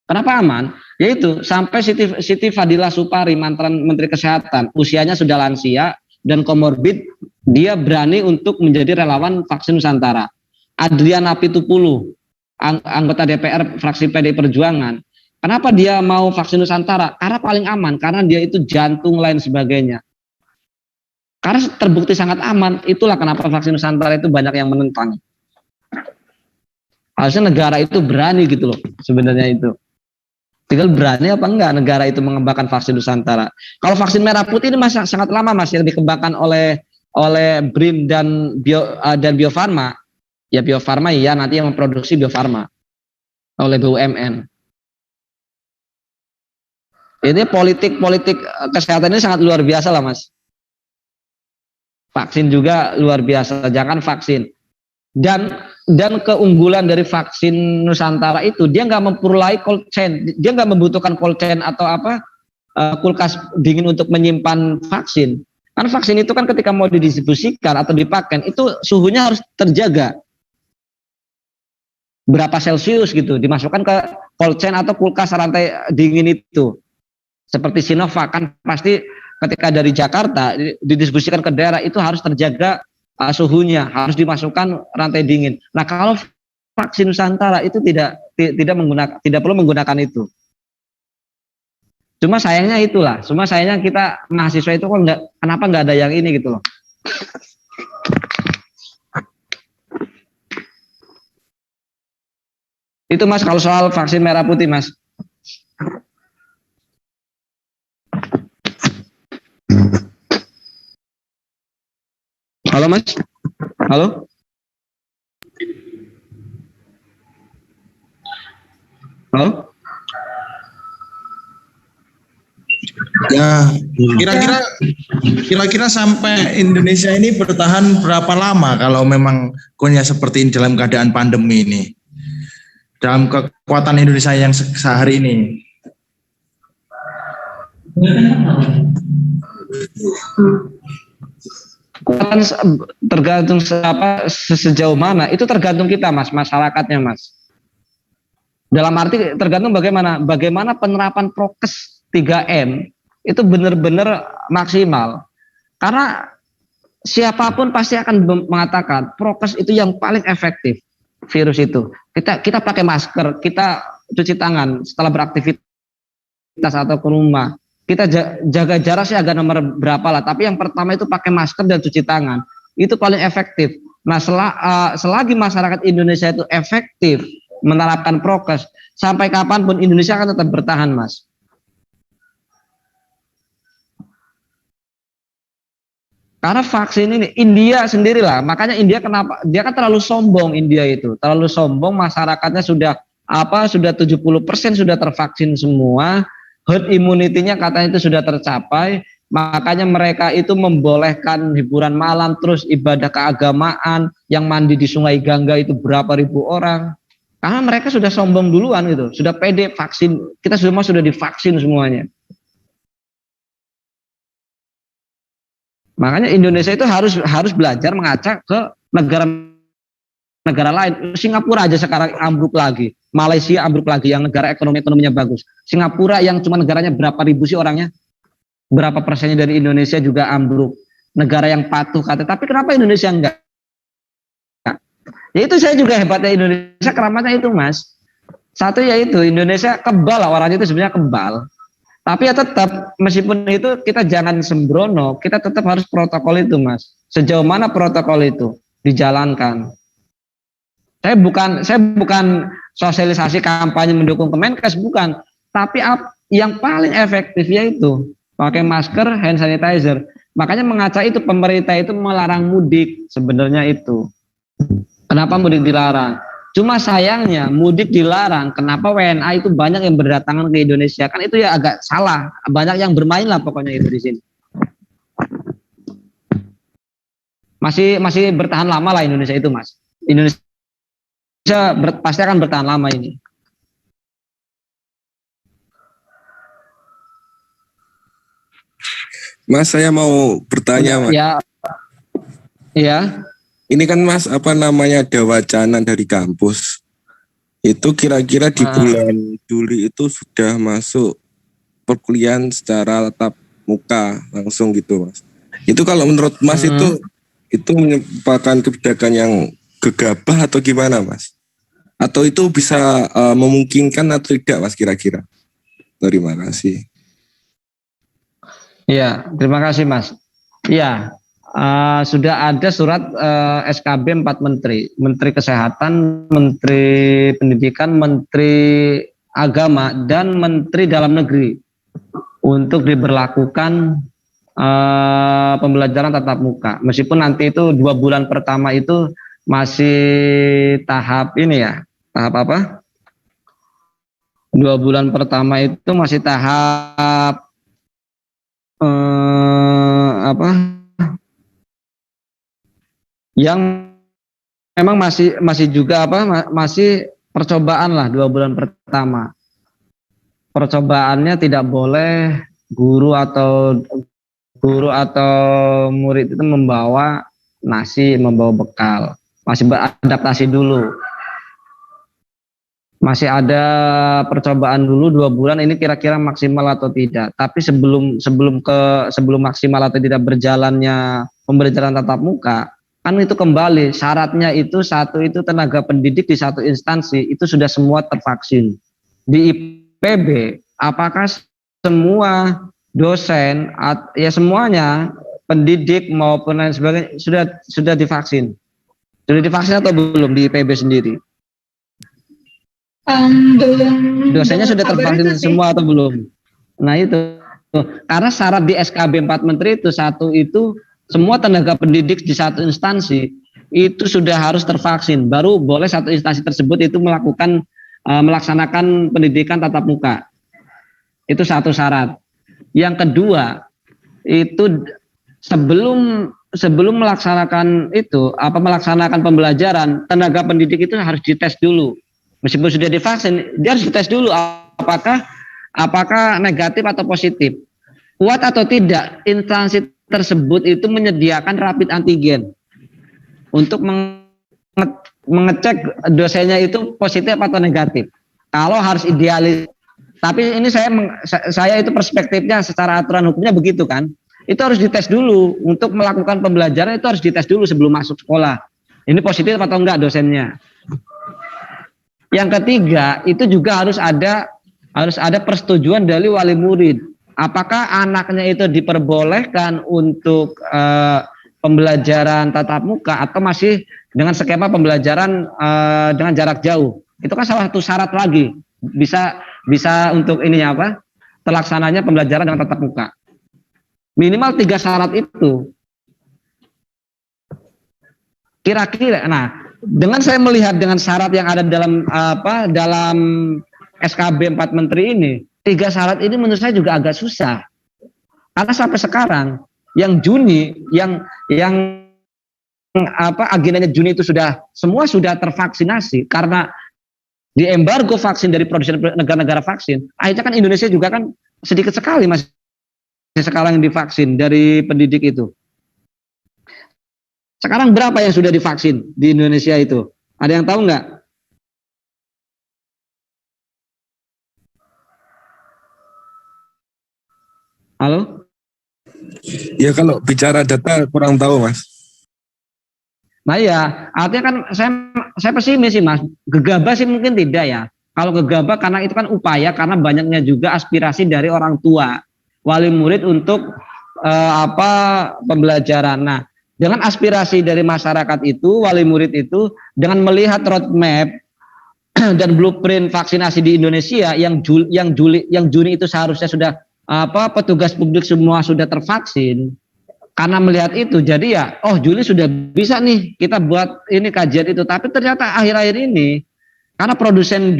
Kenapa aman? Yaitu sampai Siti Fadila Supari, mantan Menteri Kesehatan, usianya sudah lansia dan komorbid, dia berani untuk menjadi relawan vaksin Nusantara. Adriana Pitupulu, anggota DPR fraksi PDI Perjuangan, kenapa dia mau vaksin Nusantara? Karena paling aman, karena dia itu jantung lain sebagainya. Karena terbukti sangat aman, itulah kenapa vaksin Nusantara itu banyak yang menentang. Harusnya negara itu berani gitu loh, sebenarnya itu. Tinggal berani apa enggak negara itu mengembangkan vaksin Nusantara. Kalau vaksin merah putih ini sangat lama Mas yang dikembangkan oleh oleh BRIN dan Bio Farma, ya Bio Farma ya nanti yang memproduksi Bio Farma oleh BUMN. Ini politik kesehatan ini sangat luar biasa lah Mas. Vaksin juga luar biasa, jangan vaksin. Dan keunggulan dari vaksin Nusantara itu dia nggak memperoleh cold chain, dia nggak membutuhkan cold chain atau kulkas dingin untuk menyimpan vaksin. Karena vaksin itu kan ketika mau didistribusikan atau dipakai itu suhunya harus terjaga berapa Celcius gitu, dimasukkan ke cold chain atau kulkas rantai dingin itu. Seperti Sinovac kan pasti ketika dari Jakarta didistribusikan ke daerah itu harus terjaga suhunya, harus dimasukkan rantai dingin. Nah, kalau vaksin Nusantara itu tidak perlu menggunakan itu. Cuma sayangnya itulah, kita mahasiswa itu kenapa nggak ada yang ini gitu loh. Itu Mas kalau soal vaksin merah putih Mas. Halo Mas? Halo? Halo? Ya, kira-kira sampai Indonesia ini bertahan berapa lama kalau memang kondisi seperti ini dalam keadaan pandemi ini? Dalam kekuatan Indonesia yang sehari ini. Tergantung sejauh mana itu tergantung kita Mas, masyarakatnya Mas. Dalam arti tergantung bagaimana penerapan prokes 3M itu benar-benar maksimal. Karena siapapun pasti akan mengatakan prokes itu yang paling efektif virus itu. Kita pakai masker, kita cuci tangan setelah beraktivitas atau ke rumah. Kita jaga jarak sih agak nomor berapa lah, tapi yang pertama itu pakai masker dan cuci tangan. Itu paling efektif. Nah, selagi masyarakat Indonesia itu efektif menerapkan prokes, sampai kapanpun Indonesia akan tetap bertahan, Mas. Karena vaksin ini, India sendirilah, makanya India kenapa? Dia kan terlalu sombong, India itu. Terlalu sombong, masyarakatnya sudah 70% sudah tervaksin semua. Herd immunity-nya katanya itu sudah tercapai, makanya mereka itu membolehkan hiburan malam, terus ibadah keagamaan, yang mandi di Sungai Gangga itu berapa ribu orang. Karena mereka sudah sombong duluan gitu, sudah pede vaksin, kita semua sudah divaksin semuanya. Makanya Indonesia itu harus belajar mengacak ke negara lain. Singapura aja sekarang ambruk lagi, Malaysia ambruk lagi, yang negara ekonominya bagus. Singapura yang cuma negaranya berapa ribu sih orangnya, berapa persennya dari Indonesia juga ambruk. Negara yang patuh kata, tapi kenapa Indonesia enggak? Ya itu saya juga hebatnya Indonesia, keramatnya itu Mas. Satu yaitu Indonesia kebal lah, orangnya itu sebenarnya kebal. Tapi ya tetap meskipun itu kita jangan sembrono, kita tetap harus protokol itu Mas. Sejauh mana protokol itu dijalankan. Saya bukan sosialisasi kampanye mendukung Kemenkes, bukan. Tapi yang paling efektif yaitu pakai masker, hand sanitizer. Makanya mengacak itu pemerintah itu melarang mudik sebenarnya itu. Kenapa mudik dilarang? Cuma sayangnya mudik dilarang, kenapa WNA itu banyak yang berdatangan ke Indonesia? Kan itu ya agak salah. Banyak yang bermain lah pokoknya itu di sini. Masih bertahan lama lah Indonesia itu Mas. Indonesia pasti akan bertahan lama ini. Mas, saya mau bertanya, Mas. Ya. Ini kan Mas, ada wacana dari kampus. Itu kira-kira di bulan Juli itu sudah masuk perkuliahan secara tatap muka langsung gitu, Mas. Itu kalau menurut Mas itu merupakan kebijakan yang gegabah atau gimana Mas? Atau itu bisa memungkinkan atau tidak Mas kira-kira? Terima kasih. Iya, terima kasih Mas. Iya, sudah ada surat SKB 4 Menteri. Menteri Kesehatan, Menteri Pendidikan, Menteri Agama, dan Menteri Dalam Negeri untuk diberlakukan pembelajaran tatap muka. Meskipun nanti itu 2 bulan pertama itu masih tahap ini ya, tahap apa? 2 bulan pertama itu masih tahap apa? Yang memang masih juga apa? Masih percobaan lah 2 bulan pertama. Percobaannya tidak boleh guru atau murid itu membawa nasi, membawa bekal. Masih beradaptasi dulu. Masih ada percobaan dulu 2 bulan ini kira-kira maksimal atau tidak. Tapi sebelum maksimal atau tidak berjalannya pembelajaran tatap muka, kan itu kembali syaratnya itu tenaga pendidik di satu instansi itu sudah semua tervaksin. Di IPB apakah semua dosen ya semuanya pendidik maupun lain sebagainya sudah divaksin? Sudah divaksin atau belum di IPB sendiri? Belum. Dosennya sudah tervaksin semua atau belum? Nah itu karena syarat di SKB 4 Menteri itu semua tenaga pendidik di satu instansi itu sudah harus tervaksin, baru boleh satu instansi tersebut itu melaksanakan pendidikan tatap muka. Itu satu syarat. Yang kedua itu sebelum melaksanakan pembelajaran, tenaga pendidik itu harus dites dulu. Meskipun sudah divaksin, dia harus dites dulu apakah negatif atau positif. Kuat atau tidak instansi tersebut itu menyediakan rapid antigen untuk mengecek dosennya itu positif atau negatif. Kalau harus idealis, tapi ini saya itu perspektifnya secara aturan hukumnya begitu kan. Itu harus dites dulu untuk melakukan pembelajaran, itu harus dites dulu sebelum masuk sekolah. Ini positif atau enggak dosennya. Yang ketiga itu juga harus ada persetujuan dari wali murid. Apakah anaknya itu diperbolehkan untuk pembelajaran tatap muka atau masih dengan skema pembelajaran dengan jarak jauh? Itu kan salah satu syarat lagi bisa untuk ininya apa? Terlaksananya pembelajaran dengan tatap muka. Minimal 3 syarat itu. Kira-kira, nah dengan saya melihat dengan syarat yang ada dalam SKB 4 Menteri ini, 3 syarat ini menurut saya juga agak susah. Karena sampai sekarang yang Juni yang agendanya Juni itu semua sudah tervaksinasi karena di embargo vaksin dari produsen negara-negara vaksin. Akhirnya kan Indonesia juga kan sedikit sekali masih sekarang yang divaksin dari pendidik itu. Sekarang berapa yang sudah divaksin di Indonesia itu? Ada yang tahu nggak? Halo? Ya kalau bicara data kurang tahu Mas. Nah ya, artinya kan saya pesimis sih Mas. Gegabah sih mungkin tidak ya. Kalau gegabah karena itu kan upaya karena banyaknya juga aspirasi dari orang tua, wali murid untuk pembelajaran. Nah, dengan aspirasi dari masyarakat itu, wali murid itu dengan melihat roadmap dan blueprint vaksinasi di Indonesia yang Juni itu seharusnya sudah petugas publik semua sudah tervaksin. Karena melihat itu jadi ya Juli sudah bisa nih kita buat ini kajian itu, tapi ternyata akhir-akhir ini karena produsen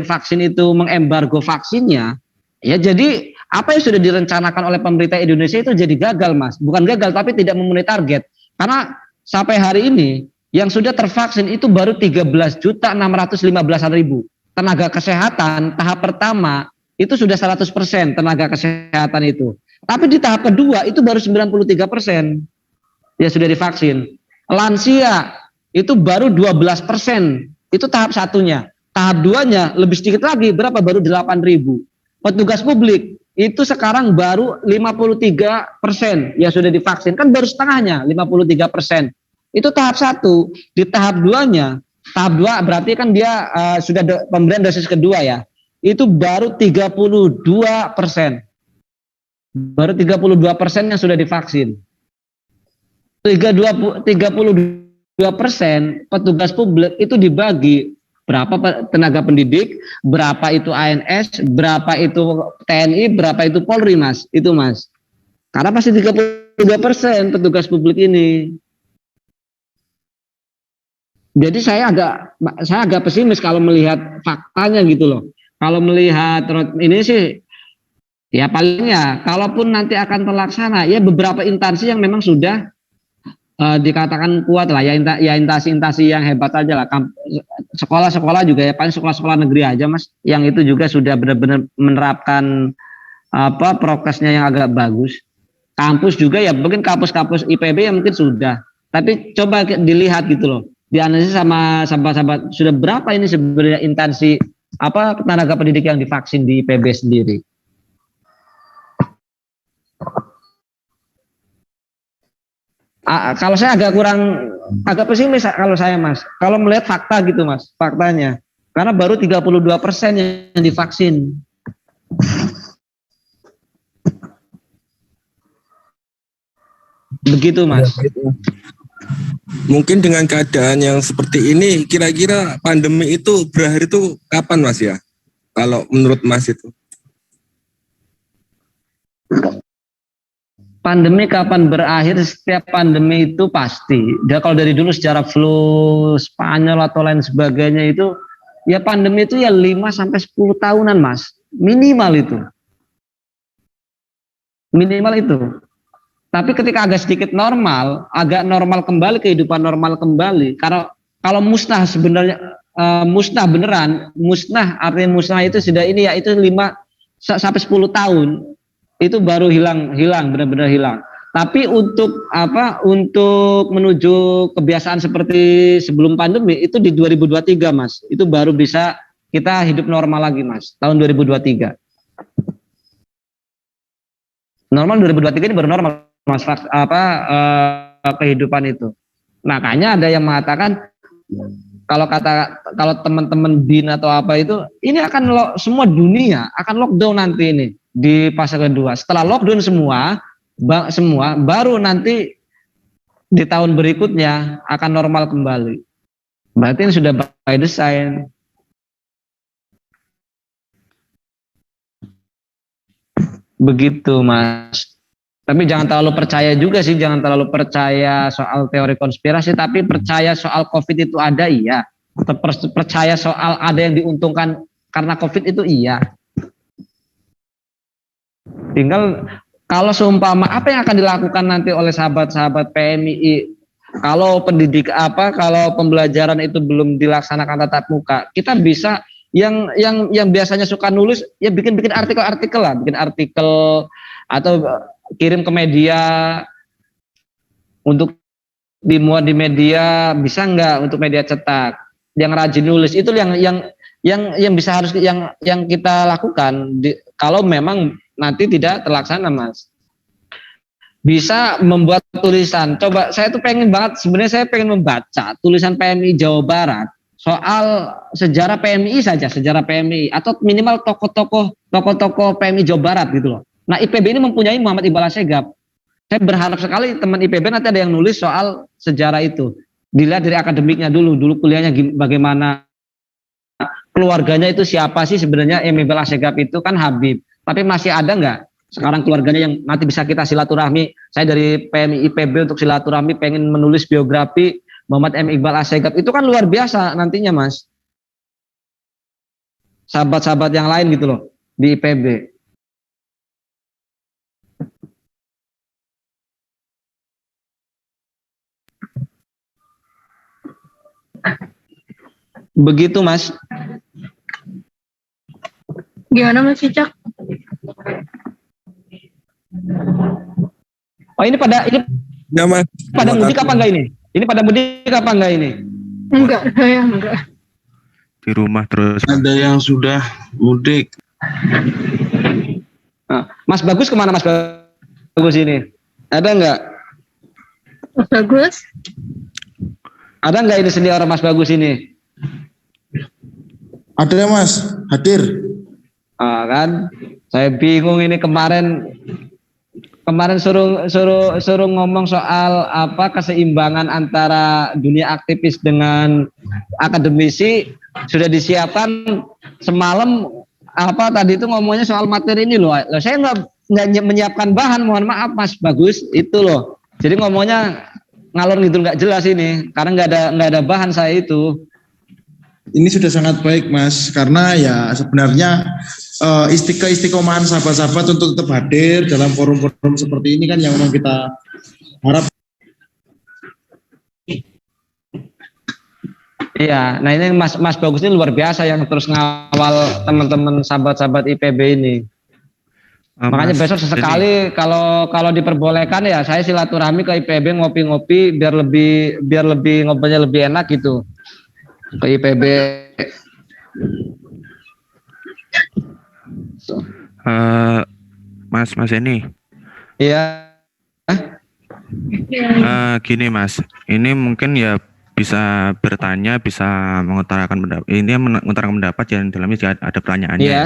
vaksin itu mengembargo vaksinnya ya, jadi apa yang sudah direncanakan oleh pemerintah Indonesia itu jadi gagal Mas, bukan gagal tapi tidak memenuhi target. Karena sampai hari ini yang sudah tervaksin itu baru 13.615.000 tenaga kesehatan tahap pertama itu sudah 100% tenaga kesehatan itu. Tapi di tahap kedua itu baru 93% ya sudah divaksin. Lansia itu baru 12%. Itu tahap satunya. Tahap duanya lebih sedikit lagi, berapa? Baru 8.000. Petugas publik itu sekarang baru 53% ya sudah divaksin. Kan baru setengahnya, 53%. Itu tahap satu. Di tahap duanya, tahap dua berarti kan dia sudah pemberian dosis kedua ya. Itu baru 32%. Baru 32% yang sudah divaksin. 32% petugas publik itu dibagi berapa tenaga pendidik, berapa itu ANS, berapa itu TNI, berapa itu Polri Mas. Itu Mas. Karena pasti 32% petugas publik ini. Jadi saya agak pesimis kalau melihat faktanya gitu loh. Kalau melihat ini sih ya palingnya kalaupun nanti akan terlaksana ya beberapa instansi yang memang sudah dikatakan kuat lah ya instansi yang hebat aja lah. Sekolah-sekolah juga ya paling sekolah-sekolah negeri aja Mas yang itu juga sudah benar-benar menerapkan prokesnya yang agak bagus. Kampus juga ya mungkin kampus-kampus IPB ya mungkin sudah. Tapi coba dilihat gitu loh. Dianalisis sama sahabat-sahabat sudah berapa ini sebenarnya instansi tenaga pendidik yang divaksin di IPB sendiri. Kalau saya agak pesimis kalau saya Mas. Kalau melihat fakta gitu Mas, faktanya. Karena baru 32% yang divaksin. Begitu Mas. Mungkin dengan keadaan yang seperti ini, kira-kira pandemi itu berakhir itu kapan Mas ya? Kalau menurut Mas itu? Pandemi kapan berakhir? Setiap pandemi itu pasti. Kalau dari dulu sejarah flu Spanyol atau lain sebagainya itu, ya pandemi itu ya 5-10 tahunan Mas. Minimal itu. Minimal itu. Tapi ketika agak sedikit agak normal kembali, kehidupan normal kembali. Kalau musnah sebenarnya, musnah beneran, musnah artinya musnah itu sudah ini ya itu 5-10 tahun. Itu baru hilang benar-benar hilang. Tapi untuk menuju kebiasaan seperti sebelum pandemi itu di 2023 Mas. Itu baru bisa kita hidup normal lagi Mas. Tahun 2023. Normal 2023 ini baru normal Mas kehidupan itu. Makanya ada yang mengatakan kalau teman-teman BIN atau apa itu ini akan semua dunia akan lockdown nanti ini di fase kedua. Setelah lockdown semua baru nanti di tahun berikutnya akan normal kembali. Berarti ini sudah by design. Begitu Mas. Tapi jangan terlalu percaya juga sih, jangan terlalu percaya soal teori konspirasi, tapi percaya soal COVID itu ada iya. Percaya soal ada yang diuntungkan karena COVID itu iya. Tinggal kalau seumpama apa yang akan dilakukan nanti oleh sahabat-sahabat PMII kalau kalau pembelajaran itu belum dilaksanakan tatap muka, kita bisa yang biasanya suka nulis ya bikin artikel lah, bikin artikel atau kirim ke media untuk dimuat di media, bisa nggak untuk media cetak yang rajin nulis itu yang bisa harus yang kita lakukan kalau memang nanti tidak terlaksana Mas. Bisa membuat tulisan. Coba saya tuh sebenarnya saya pengen membaca tulisan PMI Jawa Barat soal sejarah PMI saja, sejarah PMI atau minimal tokoh-tokoh PMI Jawa Barat gitu loh. Nah, IPB ini mempunyai Muhammad Iqbal Asegaf. Saya berharap sekali teman IPB nanti ada yang nulis soal sejarah itu. Dilihat dari akademiknya dulu kuliahnya bagaimana, keluarganya itu siapa sih sebenarnya. Iqbal Asegaf itu kan Habib, tapi masih ada nggak sekarang keluarganya yang nanti bisa kita silaturahmi? Saya dari PMI IPB untuk silaturahmi pengen menulis biografi Muhammad M. Iqbal Asegaf. Itu kan luar biasa nantinya Mas. Sahabat-sahabat yang lain gitu loh di IPB. Begitu Mas. Gimana Mas Cicak? Oh ini pada mudik apa enggak ini? Ini pada mudik apa enggak ini? Enggak, saya enggak. Di rumah terus. Ada yang sudah mudik. Nah, Mas Bagus kemana Mas Bagus ini? Ada enggak? Mas Bagus? Ada enggak ini senior Mas Bagus ini? Ada ya Mas, hadir. Kan, saya bingung ini kemarin suruh ngomong soal keseimbangan antara dunia aktivis dengan akademisi sudah disiapkan semalam tadi itu ngomongnya soal materi ini loh. Saya menyiapkan bahan, mohon maaf Mas Bagus, itu loh. Jadi ngomongnya ngalor ngidul nggak jelas ini, karena nggak ada bahan saya itu. Ini sudah sangat baik Mas, karena ya sebenarnya istiqomahan sahabat-sahabat untuk tetap hadir dalam forum-forum seperti ini kan yang memang kita harap. Iya, nah ini Mas Bagus ini luar biasa yang terus ngawal teman-teman sahabat-sahabat IPB ini. Makanya besok sesekali kalau diperbolehkan ya saya silaturahmi ke IPB ngopi-ngopi biar lebih ngobrolnya lebih enak gitu ke IPB. Mas ini. Iya. Gini Mas, ini mungkin ya bisa bertanya, bisa mengutarakan pendapat. Ini mengutarakan pendapat yang dalamnya juga ada pertanyaannya. Iya.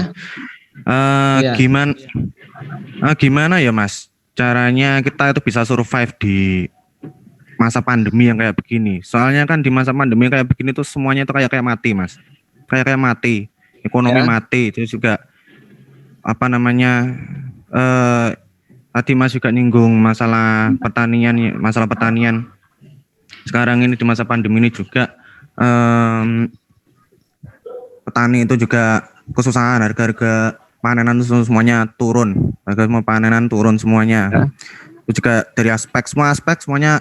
Iya. Gimana ya Mas caranya kita itu bisa survive di masa pandemi yang kayak begini? Soalnya kan di masa pandemi kayak begini tuh semuanya itu kayak mati Mas, kayak mati, ekonomi mati, terus juga apa namanya tadi Mas juga nyinggung masalah pertanian sekarang ini di masa pandemi ini juga petani itu juga kesusahan, harga panenan itu semuanya turun, harga panenan turun semuanya. Itu juga dari semua aspek semuanya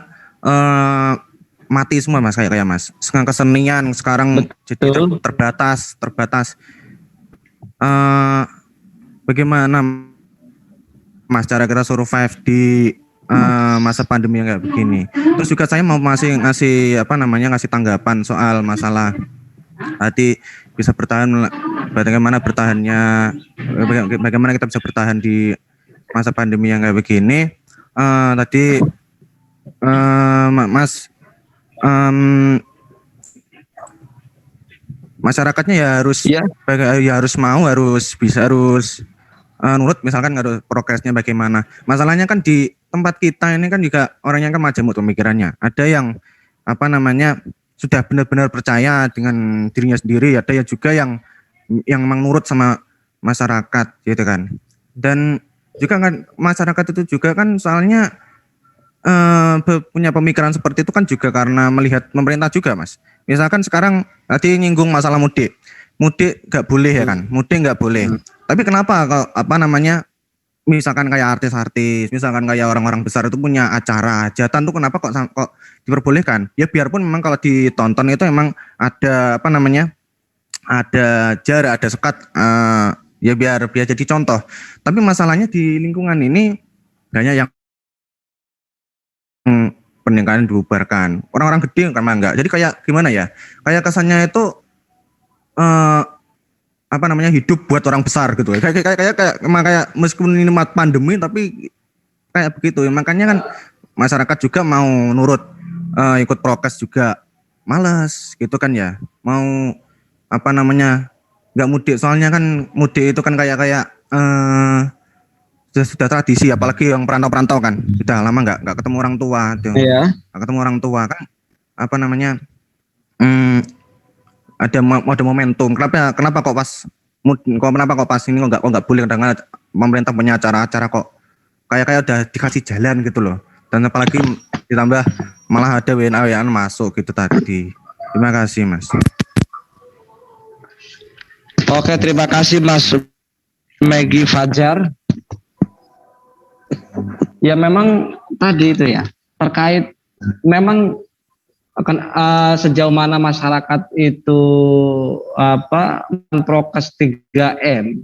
mati semua Mas, kayak Mas. Sekarang kesenian sekarang jadi terbatas. Bagaimana Mas cara kita survive di masa pandemi yang kayak begini? Terus juga saya mau ngasih tanggapan soal masalah tadi bisa bertahan, bagaimana kita bisa bertahan di masa pandemi yang kayak begini. Tadi Mas, masyarakatnya ya harus nurut, misalkan harus progresnya bagaimana. Masalahnya kan di tempat kita ini kan juga orangnya kan majemuk pemikirannya. Ada yang sudah benar-benar percaya dengan dirinya sendiri, ada yang juga yang memang nurut sama masyarakat gitu kan. Dan juga kan masyarakat itu juga kan soalnya punya pemikiran seperti itu kan juga karena melihat pemerintah juga Mas. Misalkan sekarang tadi nyinggung masalah mudik nggak boleh ya kan, mudik nggak boleh. Tapi kenapa kalau misalkan kayak artis-artis, misalkan kayak orang-orang besar itu punya acara hajatan tuh kenapa kok diperbolehkan? Ya biarpun memang kalau ditonton itu memang ada ada jarak, ada sekat, ya biar jadi contoh. Tapi masalahnya di lingkungan ini banyak yang pernikahan dibubarkan, orang-orang gede kan enggak. Jadi kayak gimana ya? Kayak kesannya itu hidup buat orang besar gitu. Kayak meskipun ini pandemi tapi kayak begitu. Makanya kan masyarakat juga mau nurut, ikut prokes juga malas gitu kan ya. Mau nggak mudik, soalnya kan mudik itu kan kayak sudah tradisi, apalagi yang perantau-perantau kan sudah lama nggak ketemu orang tua tuh. Iya. Nggak ketemu orang tua kan ada momentum. Kenapa kok pas ini kok nggak boleh, karena pemerintah punya acara-acara kok kayak udah dikasih jalan gitu loh. Dan apalagi ditambah malah ada WNA masuk gitu tadi. Terima kasih Mas. Oke, terima kasih Mas Maggie Fajar. Ya memang tadi itu ya terkait memang akan sejauh mana masyarakat itu prokes 3M.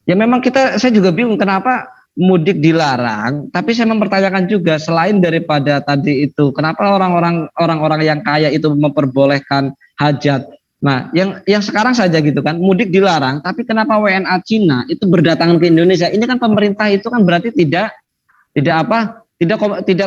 Ya memang saya juga bingung kenapa mudik dilarang, tapi saya mempertanyakan juga selain daripada tadi itu kenapa orang-orang yang kaya itu memperbolehkan hajat. Nah, yang sekarang saja gitu kan mudik dilarang, tapi kenapa WNA Cina itu berdatangan ke Indonesia? Ini kan pemerintah itu kan berarti tidak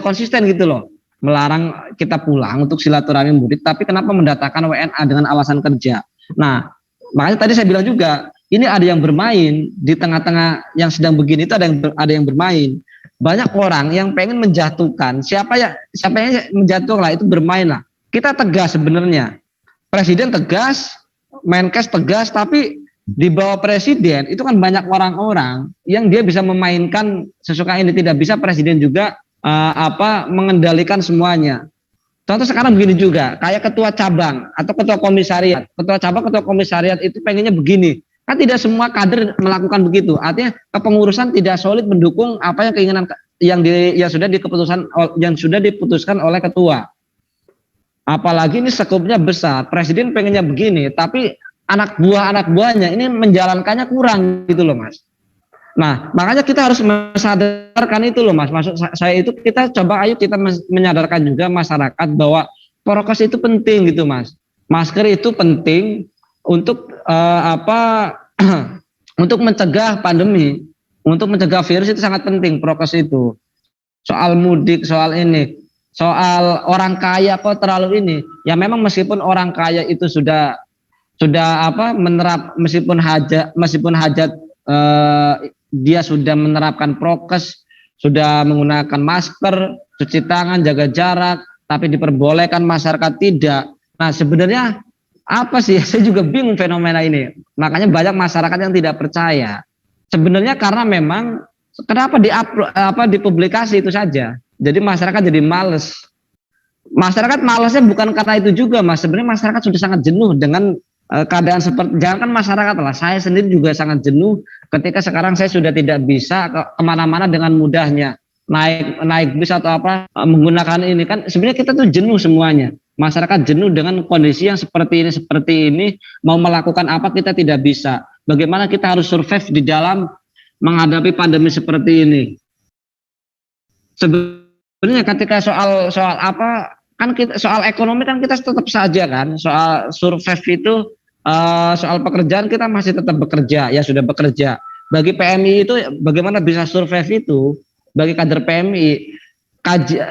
konsisten gitu loh, melarang kita pulang untuk silaturahmi mudik, tapi kenapa mendatangkan WNA dengan alasan kerja? Nah, makanya tadi saya bilang juga ini ada yang bermain di tengah-tengah yang sedang begini itu ada yang bermain. Banyak orang yang pengen menjatuhkan siapa yang menjatuhkan lah itu bermain lah. Kita tegas sebenarnya, Presiden tegas, Menkes tegas, tapi di bawah presiden itu kan banyak orang-orang yang dia bisa memainkan sesuka ini, tidak bisa presiden juga mengendalikan semuanya. Contoh sekarang begini juga, kayak ketua cabang atau ketua komisariat. Ketua cabang, ketua komisariat itu pengennya begini. Kan tidak semua kader melakukan begitu. Artinya kepengurusan tidak solid mendukung apa yang keinginan yang sudah diputuskan oleh ketua. Apalagi ini skupnya besar. Presiden pengennya begini, tapi anak buahnya ini menjalankannya kurang gitu loh, Mas. Nah, makanya kita harus menyadarkan itu loh, Mas. Maksud saya itu kita menyadarkan juga masyarakat bahwa prokes itu penting gitu, Mas. Masker itu penting untuk untuk mencegah pandemi, untuk mencegah virus itu sangat penting prokes itu. Soal mudik, soal ini, soal orang kaya kok terlalu ini. Ya memang meskipun orang kaya itu sudah meskipun hajat dia sudah menerapkan prokes, sudah menggunakan masker, cuci tangan, jaga jarak, tapi diperbolehkan masyarakat tidak. Nah, sebenarnya apa sih? Saya juga bingung fenomena ini. Makanya banyak masyarakat yang tidak percaya. Sebenarnya karena memang kenapa dipublikasi itu saja. Jadi masyarakat jadi males. Masyarakat malesnya bukan karena itu juga, Mas. Sebenarnya masyarakat sudah sangat jenuh dengan keadaan seperti, jangankan masyarakat lah, saya sendiri juga sangat jenuh ketika sekarang saya sudah tidak bisa kemana-mana dengan mudahnya naik bis atau menggunakan ini. Kan sebenarnya kita tuh jenuh semuanya, masyarakat jenuh dengan kondisi yang seperti ini, mau melakukan apa kita tidak bisa. Bagaimana kita harus survive di dalam menghadapi pandemi seperti ini. Sebenarnya ketika soal soal ekonomi kan kita tetap saja kan, soal survive itu soal pekerjaan kita masih tetap bekerja, ya sudah bekerja. Bagi PMI itu bagaimana bisa survive itu, bagi kader PMI,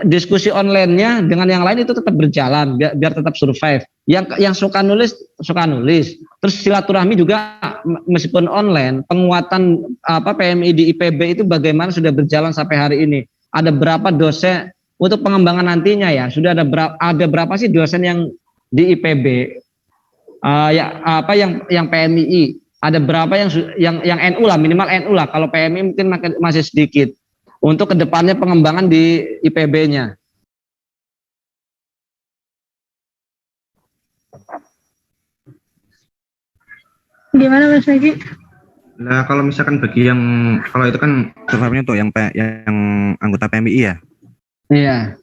diskusi online-nya dengan yang lain itu tetap berjalan biar tetap survive. Yang suka nulis, terus silaturahmi juga meskipun online, penguatan PMI di IPB itu bagaimana sudah berjalan sampai hari ini. Ada berapa dosen untuk pengembangan nantinya ya, sudah ada berapa sih dosen yang di IPB? Yang PMI, ada berapa yang NU lah, minimal NU lah. Kalau PMI mungkin masih sedikit. Untuk kedepannya pengembangan di IPB-nya. Gimana Mas Megi? Nah, kalau misalkan bagi kalau itu kan survive-nya tuh yang anggota PMI ya. Iya.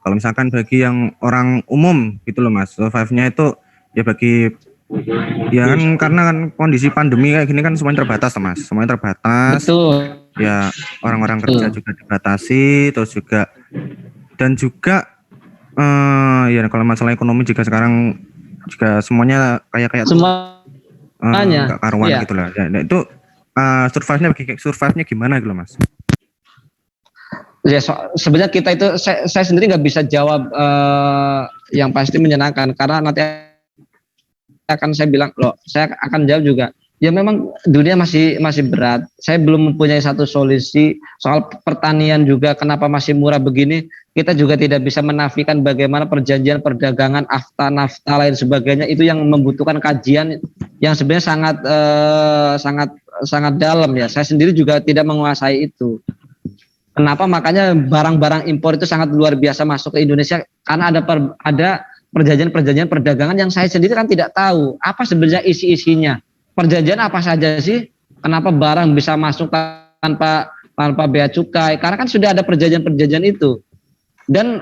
Kalau misalkan bagi yang orang umum gitu loh, Mas, survive-nya itu ya bagi ya kan, karena kan kondisi pandemi kayak gini kan semuanya terbatas, Mas. Semuanya terbatas. Betul. Ya orang-orang kerja juga dibatasi, terus juga dan juga ya kalau masalah ekonomi juga sekarang juga semuanya kayak semuanya gak karuan iya. gitu lah. Ya, nah, itu survive-nya gimana gitu loh, Mas? Ya, sebenarnya kita itu saya sendiri nggak bisa jawab yang pasti menyenangkan, karena nanti akan saya bilang loh, saya akan jawab juga. Ya memang dunia masih berat. Saya belum mempunyai satu solusi soal pertanian juga. Kenapa masih murah begini? Kita juga tidak bisa menafikan bagaimana perjanjian perdagangan, nafta lain sebagainya itu yang membutuhkan kajian yang sebenarnya sangat dalam ya. Saya sendiri juga tidak menguasai itu. Kenapa makanya barang-barang impor itu sangat luar biasa masuk ke Indonesia, karena ada perjanjian perdagangan yang saya sendiri kan tidak tahu apa sebenarnya isi-isinya. Perjanjian apa saja sih? Kenapa barang bisa masuk tanpa bea cukai? Karena kan sudah ada perjanjian itu. Dan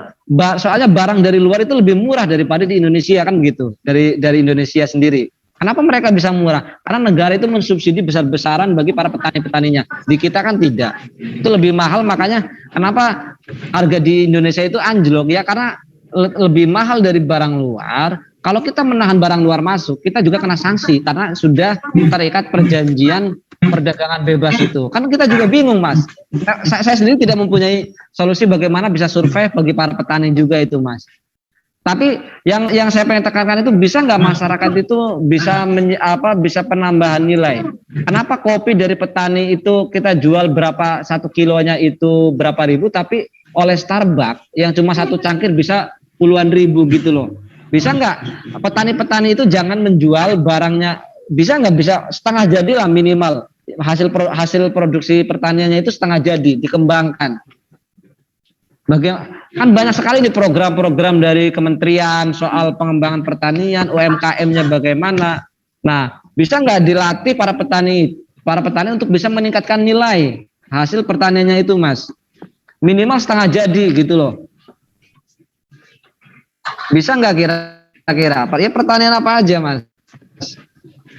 soalnya barang dari luar itu lebih murah daripada di Indonesia kan gitu. Dari Indonesia sendiri. Kenapa mereka bisa murah? Karena negara itu mensubsidi besar-besaran bagi para petani-petaninya. Di kita kan tidak. Itu lebih mahal, makanya kenapa harga di Indonesia itu anjlok ya, karena lebih mahal dari barang luar. Kalau kita menahan barang luar masuk, kita juga kena sanksi karena sudah terikat perjanjian perdagangan bebas itu. Kan kita juga bingung, Mas. Saya sendiri tidak mempunyai solusi bagaimana bisa survive bagi para petani juga itu, Mas. Tapi yang saya pengen tekankan itu, bisa nggak masyarakat itu bisa penambahan nilai? Kenapa kopi dari petani itu kita jual berapa, 1 kilonya itu berapa ribu, tapi oleh Starbucks yang cuma 1 cangkir bisa puluhan ribu gitu loh. Bisa nggak petani-petani itu jangan menjual barangnya bisa nggak bisa setengah jadi lah minimal hasil produksi pertaniannya itu setengah jadi dikembangkan. Kan banyak sekali nih program-program dari kementerian soal pengembangan pertanian, UMKM-nya bagaimana. Nah, bisa nggak dilatih para petani untuk bisa meningkatkan nilai hasil pertaniannya itu, Mas? Minimal setengah jadi gitu loh. Bisa nggak kira-kira? Ya pertanian apa aja, Mas?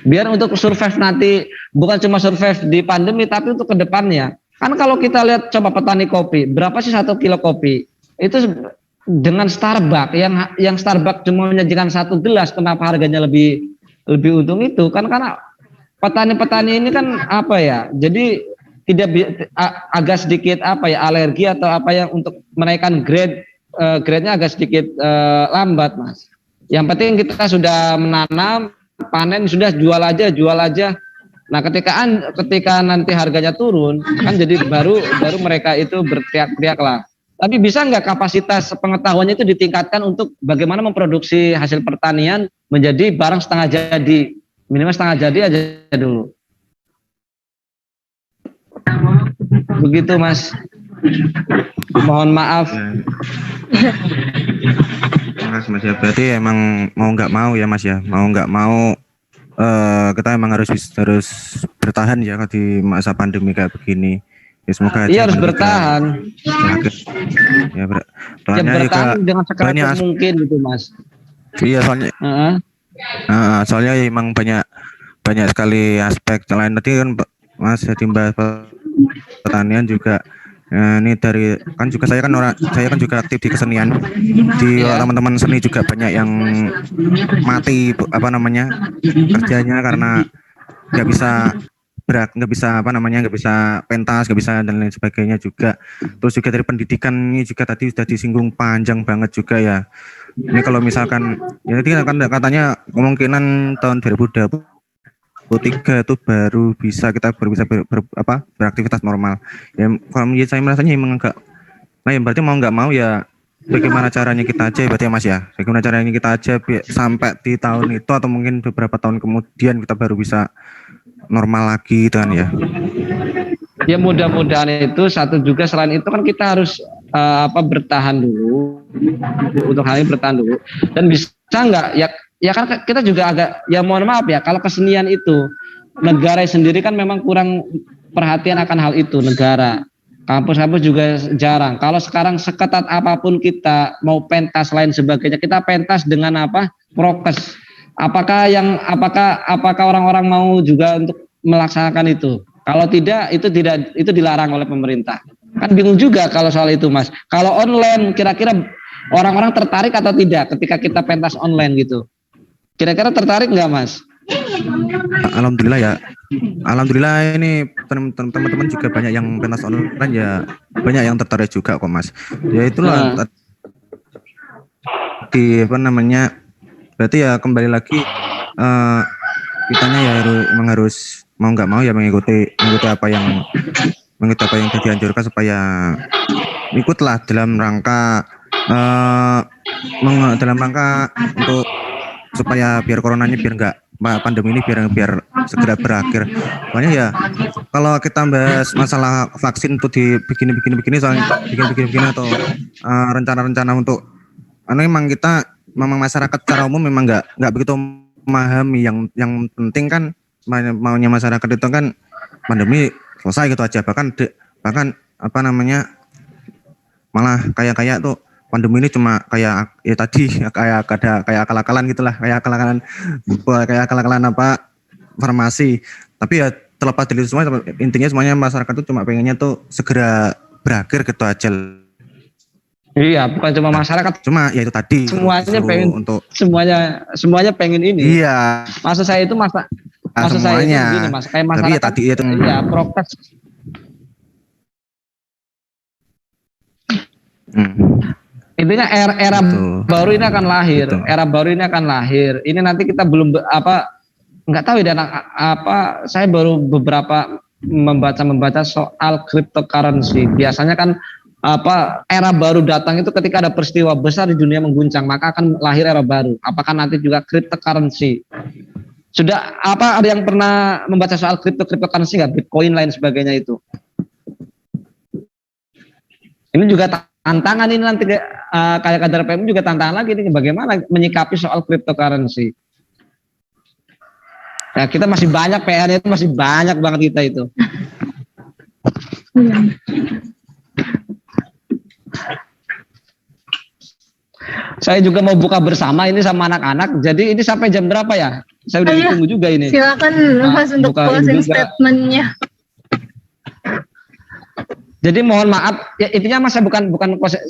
Biar untuk survive nanti, bukan cuma survive di pandemi, tapi untuk kedepannya. Kan kalau kita lihat coba petani kopi, berapa sih 1 kilo kopi? Itu dengan Starbucks, yang Starbucks cuma menyajikan 1 gelas, kenapa harganya lebih untung itu? Kan karena petani-petani ini kan apa ya? Jadi agak sedikit apa ya, alergi atau apa yang untuk menaikkan grade-nya agak sedikit lambat, Mas. Yang penting kita sudah menanam, panen, sudah jual aja. Nah, ketika nanti harganya turun, kan jadi baru mereka itu berteriak-teriak lah. Tapi bisa nggak kapasitas pengetahuannya itu ditingkatkan untuk bagaimana memproduksi hasil pertanian menjadi barang setengah jadi, minimal setengah jadi aja dulu. Begitu, Mas. Mohon maaf. Mas ya, berarti emang mau nggak mau ya, Mas ya, mau nggak mau kita emang harus bertahan ya di masa pandemi kayak begini. Ya, semoga iya harus bertahan. Ya, bertahan dengan sekeras mungkin gitu, Mas. Iya, soalnya emang banyak sekali aspek lain. Tadi kan Mas jadi bahas pertanian juga. Ini dari kan juga saya kan juga aktif di kesenian, di teman-teman seni juga banyak yang mati kerjanya karena nggak bisa pentas, nggak bisa dan lain sebagainya juga. Terus juga dari pendidikan ini juga tadi sudah disinggung panjang banget juga ya. Ini kalau misalkan ya tadi kan katanya kemungkinan tahun 2023 itu baru bisa beraktivitas normal. Ya kalau menurut saya merasanya emang enggak. Nah, ya berarti mau nggak mau ya bagaimana caranya kita aja berarti ya, Mas ya. Bagaimana caranya kita aja sampai di tahun itu atau mungkin beberapa tahun kemudian kita baru bisa normal lagi gitu kan ya. Ya mudah-mudahan itu satu juga, selain itu kan kita harus bertahan dulu. Untuk hal ini bertahan dulu. Dan bisa nggak ya kan kita juga agak, ya mohon maaf ya, kalau kesenian itu negara sendiri kan memang kurang perhatian akan hal itu. Negara, kampus-kampus juga jarang. Kalau sekarang seketat apapun kita mau pentas lain sebagainya, kita pentas dengan prokes. Apakah orang-orang mau juga untuk melaksanakan itu? Kalau tidak, itu dilarang oleh pemerintah. Kan bingung juga kalau soal itu, Mas. Kalau online, kira-kira orang-orang tertarik atau tidak ketika kita pentas online gitu? Kira-kira tertarik nggak, Mas? Alhamdulillah ya. Alhamdulillah ini teman-teman juga banyak yang pentas online ya, banyak yang tertarik juga kok, Mas. Ya itulah berarti ya kembali lagi kitanya ya memang harus mau nggak mau ya mengikuti apa yang dianjurkan supaya ikutlah dalam rangka untuk supaya biar coronanya pandemi ini biar segera berakhir. Makanya ya kalau kita bahas masalah vaksin untuk begini soalnya bikin atau rencana-rencana untuk memang masyarakat secara umum memang nggak begitu memahami yang penting kan maunya masyarakat itu kan pandemi selesai gitu aja, bahkan malah kayak tuh pandemi ini cuma kayak ya tadi kayak akal-akalan gitulah, kayak akal-akalan farmasi. Tapi ya terlepas dari itu semua, intinya semuanya masyarakat tuh cuma pengennya tuh segera berakhir gitu aja. Iya, bukan cuma masyarakat, cuma ya itu tadi semuanya pengen untuk semuanya pengen ini. Iya. Maksud saya itu saya itu begini, Mas, kayak masyarakat. Tapi ya tadi itu ya prokes. Intinya era baru ini akan lahir. Betul. Era baru ini akan lahir. Ini nanti kita belum nggak tahu ya, saya baru beberapa membaca soal cryptocurrency. Biasanya kan era baru datang itu ketika ada peristiwa besar di dunia mengguncang, maka akan lahir era baru. Apakah nanti juga cryptocurrency? Sudah ada yang pernah membaca soal cryptocurrency nggak, Bitcoin lain sebagainya itu? Ini juga tantangan ini nanti kader PM juga tantangan lagi ini, bagaimana menyikapi soal cryptocurrency. Nah, kita masih banyak PR-nya, itu masih banyak banget kita itu. Saya juga mau buka bersama ini sama anak-anak. Jadi ini sampai jam berapa ya? Saya udah ditunggu juga ini. Silakan Mas untuk closing statement-nya. Jadi mohon maaf, ya intinya Mas, saya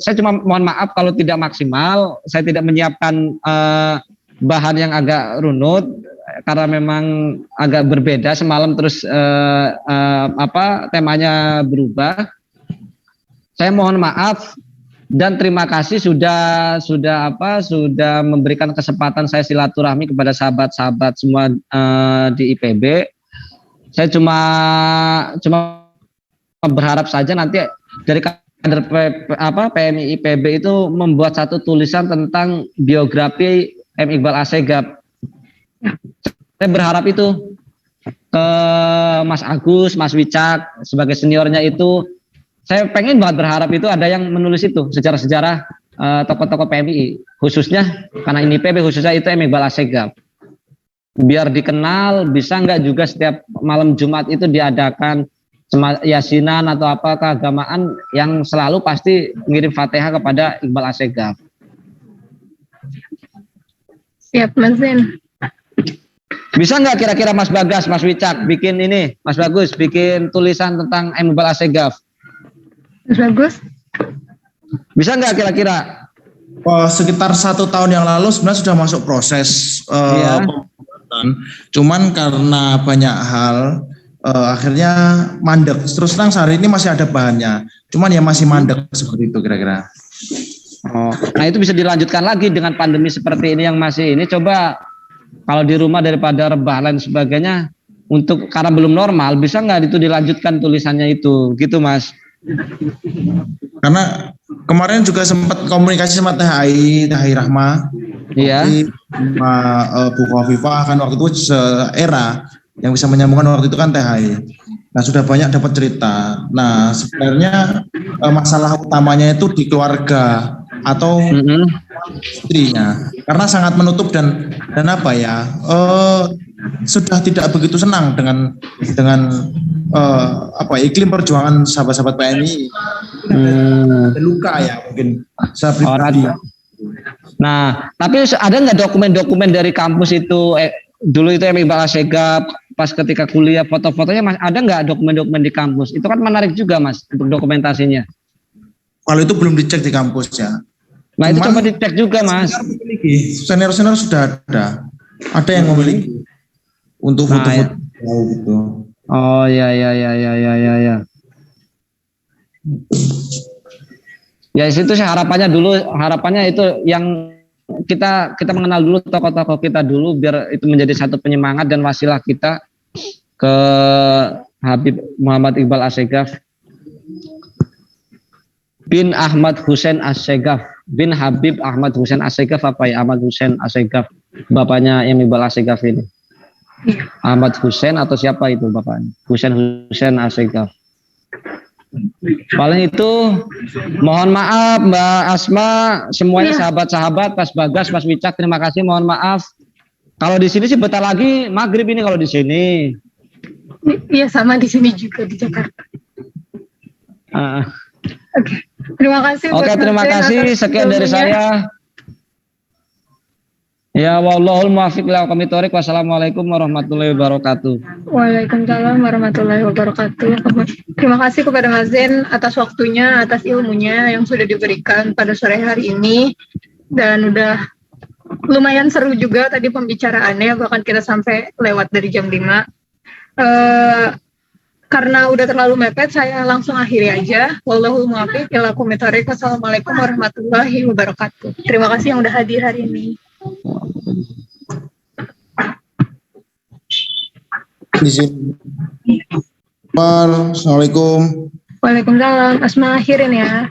saya cuma mohon maaf kalau tidak maksimal. Saya tidak menyiapkan bahan yang agak runut karena memang agak berbeda semalam, terus temanya berubah. Saya mohon maaf dan terima kasih sudah memberikan kesempatan saya silaturahmi kepada sahabat-sahabat semua di IPB. Saya cuma berharap saja nanti dari kader PMI IPB itu membuat satu tulisan tentang biografi M. Iqbal Assegaf. Saya berharap itu ke Mas Agus, Mas Wicak sebagai seniornya itu, saya pengen banget berharap itu ada yang menulis itu sejarah-sejarah tokoh-tokoh PMI, khususnya karena ini IPB khususnya itu M. Iqbal Assegaf. Biar dikenal, bisa nggak juga setiap malam Jumat itu diadakan yasinan atau apa keagamaan yang selalu pasti ngirim Fatihah kepada Iqbal Assegaf. Siap, Mas Zen. Bisa nggak kira-kira Mas Bagas, Mas Wicak bikin ini, Mas Bagus bikin tulisan tentang M. Iqbal Assegaf? Mas Bagus? Bisa nggak kira-kira? Sekitar 1 tahun yang lalu sebenarnya sudah masuk proses pembuatan. Cuman karena banyak hal akhirnya mandek. Terus terang hari ini masih ada bahannya. Cuman ya masih mandek seperti itu kira-kira. Nah itu bisa dilanjutkan lagi dengan pandemi seperti ini yang masih ini. Coba kalau di rumah daripada rebah dan sebagainya, untuk karena belum normal, bisa nggak itu dilanjutkan tulisannya itu, gitu Mas? Karena kemarin juga sempat komunikasi sama THI Rahma, iya, sama Bu Khofifah kan waktu itu era yang bisa menyambungkan waktu itu kan THI. Nah sudah banyak dapat cerita. Nah sebenarnya masalah utamanya itu di keluarga atau istrinya, karena sangat menutup dan apa ya, sudah tidak begitu senang dengan iklim perjuangan sahabat-sahabat PMI. Luka ya mungkin saya pribadi. Nah tapi ada nggak dokumen-dokumen dari kampus itu dulu itu M. Iqbal Assegaf pas ketika kuliah, foto-fotonya Mas, ada nggak dokumen-dokumen di kampus? Itu kan menarik juga Mas untuk dokumentasinya. Kalau itu belum dicek di kampus ya. Nah itu coba dicek juga Mas. Senior-senior sudah ada yang memiliki untuk foto-foto gitu. Oh ya. Ya situ sih harapannya itu yang kita mengenal dulu tokoh-tokoh kita dulu, biar itu menjadi satu penyemangat dan wasilah kita ke Habib Muhammad Iqbal Assegaf bin Ahmad Hussein Assegaf bin Habib Ahmad Hussein Assegaf Ahmad Hussein Assegaf, bapaknya M. Iqbal Assegaf ini. Ahmad Hussein atau siapa itu bapaknya? Hussein Assegaf. Paling itu, mohon maaf Mbak Asma, semuanya sahabat-sahabat, Mas Bagas, Mas Wicak, terima kasih, mohon maaf. Kalau di sini sih bentar lagi maghrib ini kalau di sini. Iya sama di sini juga di Jakarta. Oke, terima kasih. Oke, terima kasih. Sekian dari saya. Ya, wallahul muwaffiq ila aqwamit thoriq. Wassalamualaikum warahmatullahi wabarakatuh. Waalaikumsalam warahmatullahi wabarakatuh. Terima kasih kepada Mas Zen atas waktunya, atas ilmunya yang sudah diberikan pada sore hari ini, dan udah lumayan seru juga tadi pembicaraannya, bahkan kita sampai lewat dari jam 5. Karena udah terlalu mepet, saya langsung akhiri aja. Wallahul muwaffiq ila aqwamit thoriq. Wassalamualaikum warahmatullahi wabarakatuh. Terima kasih yang udah hadir hari ini. Izin. Assalamualaikum. Waalaikumsalam. Asma akhirin ya.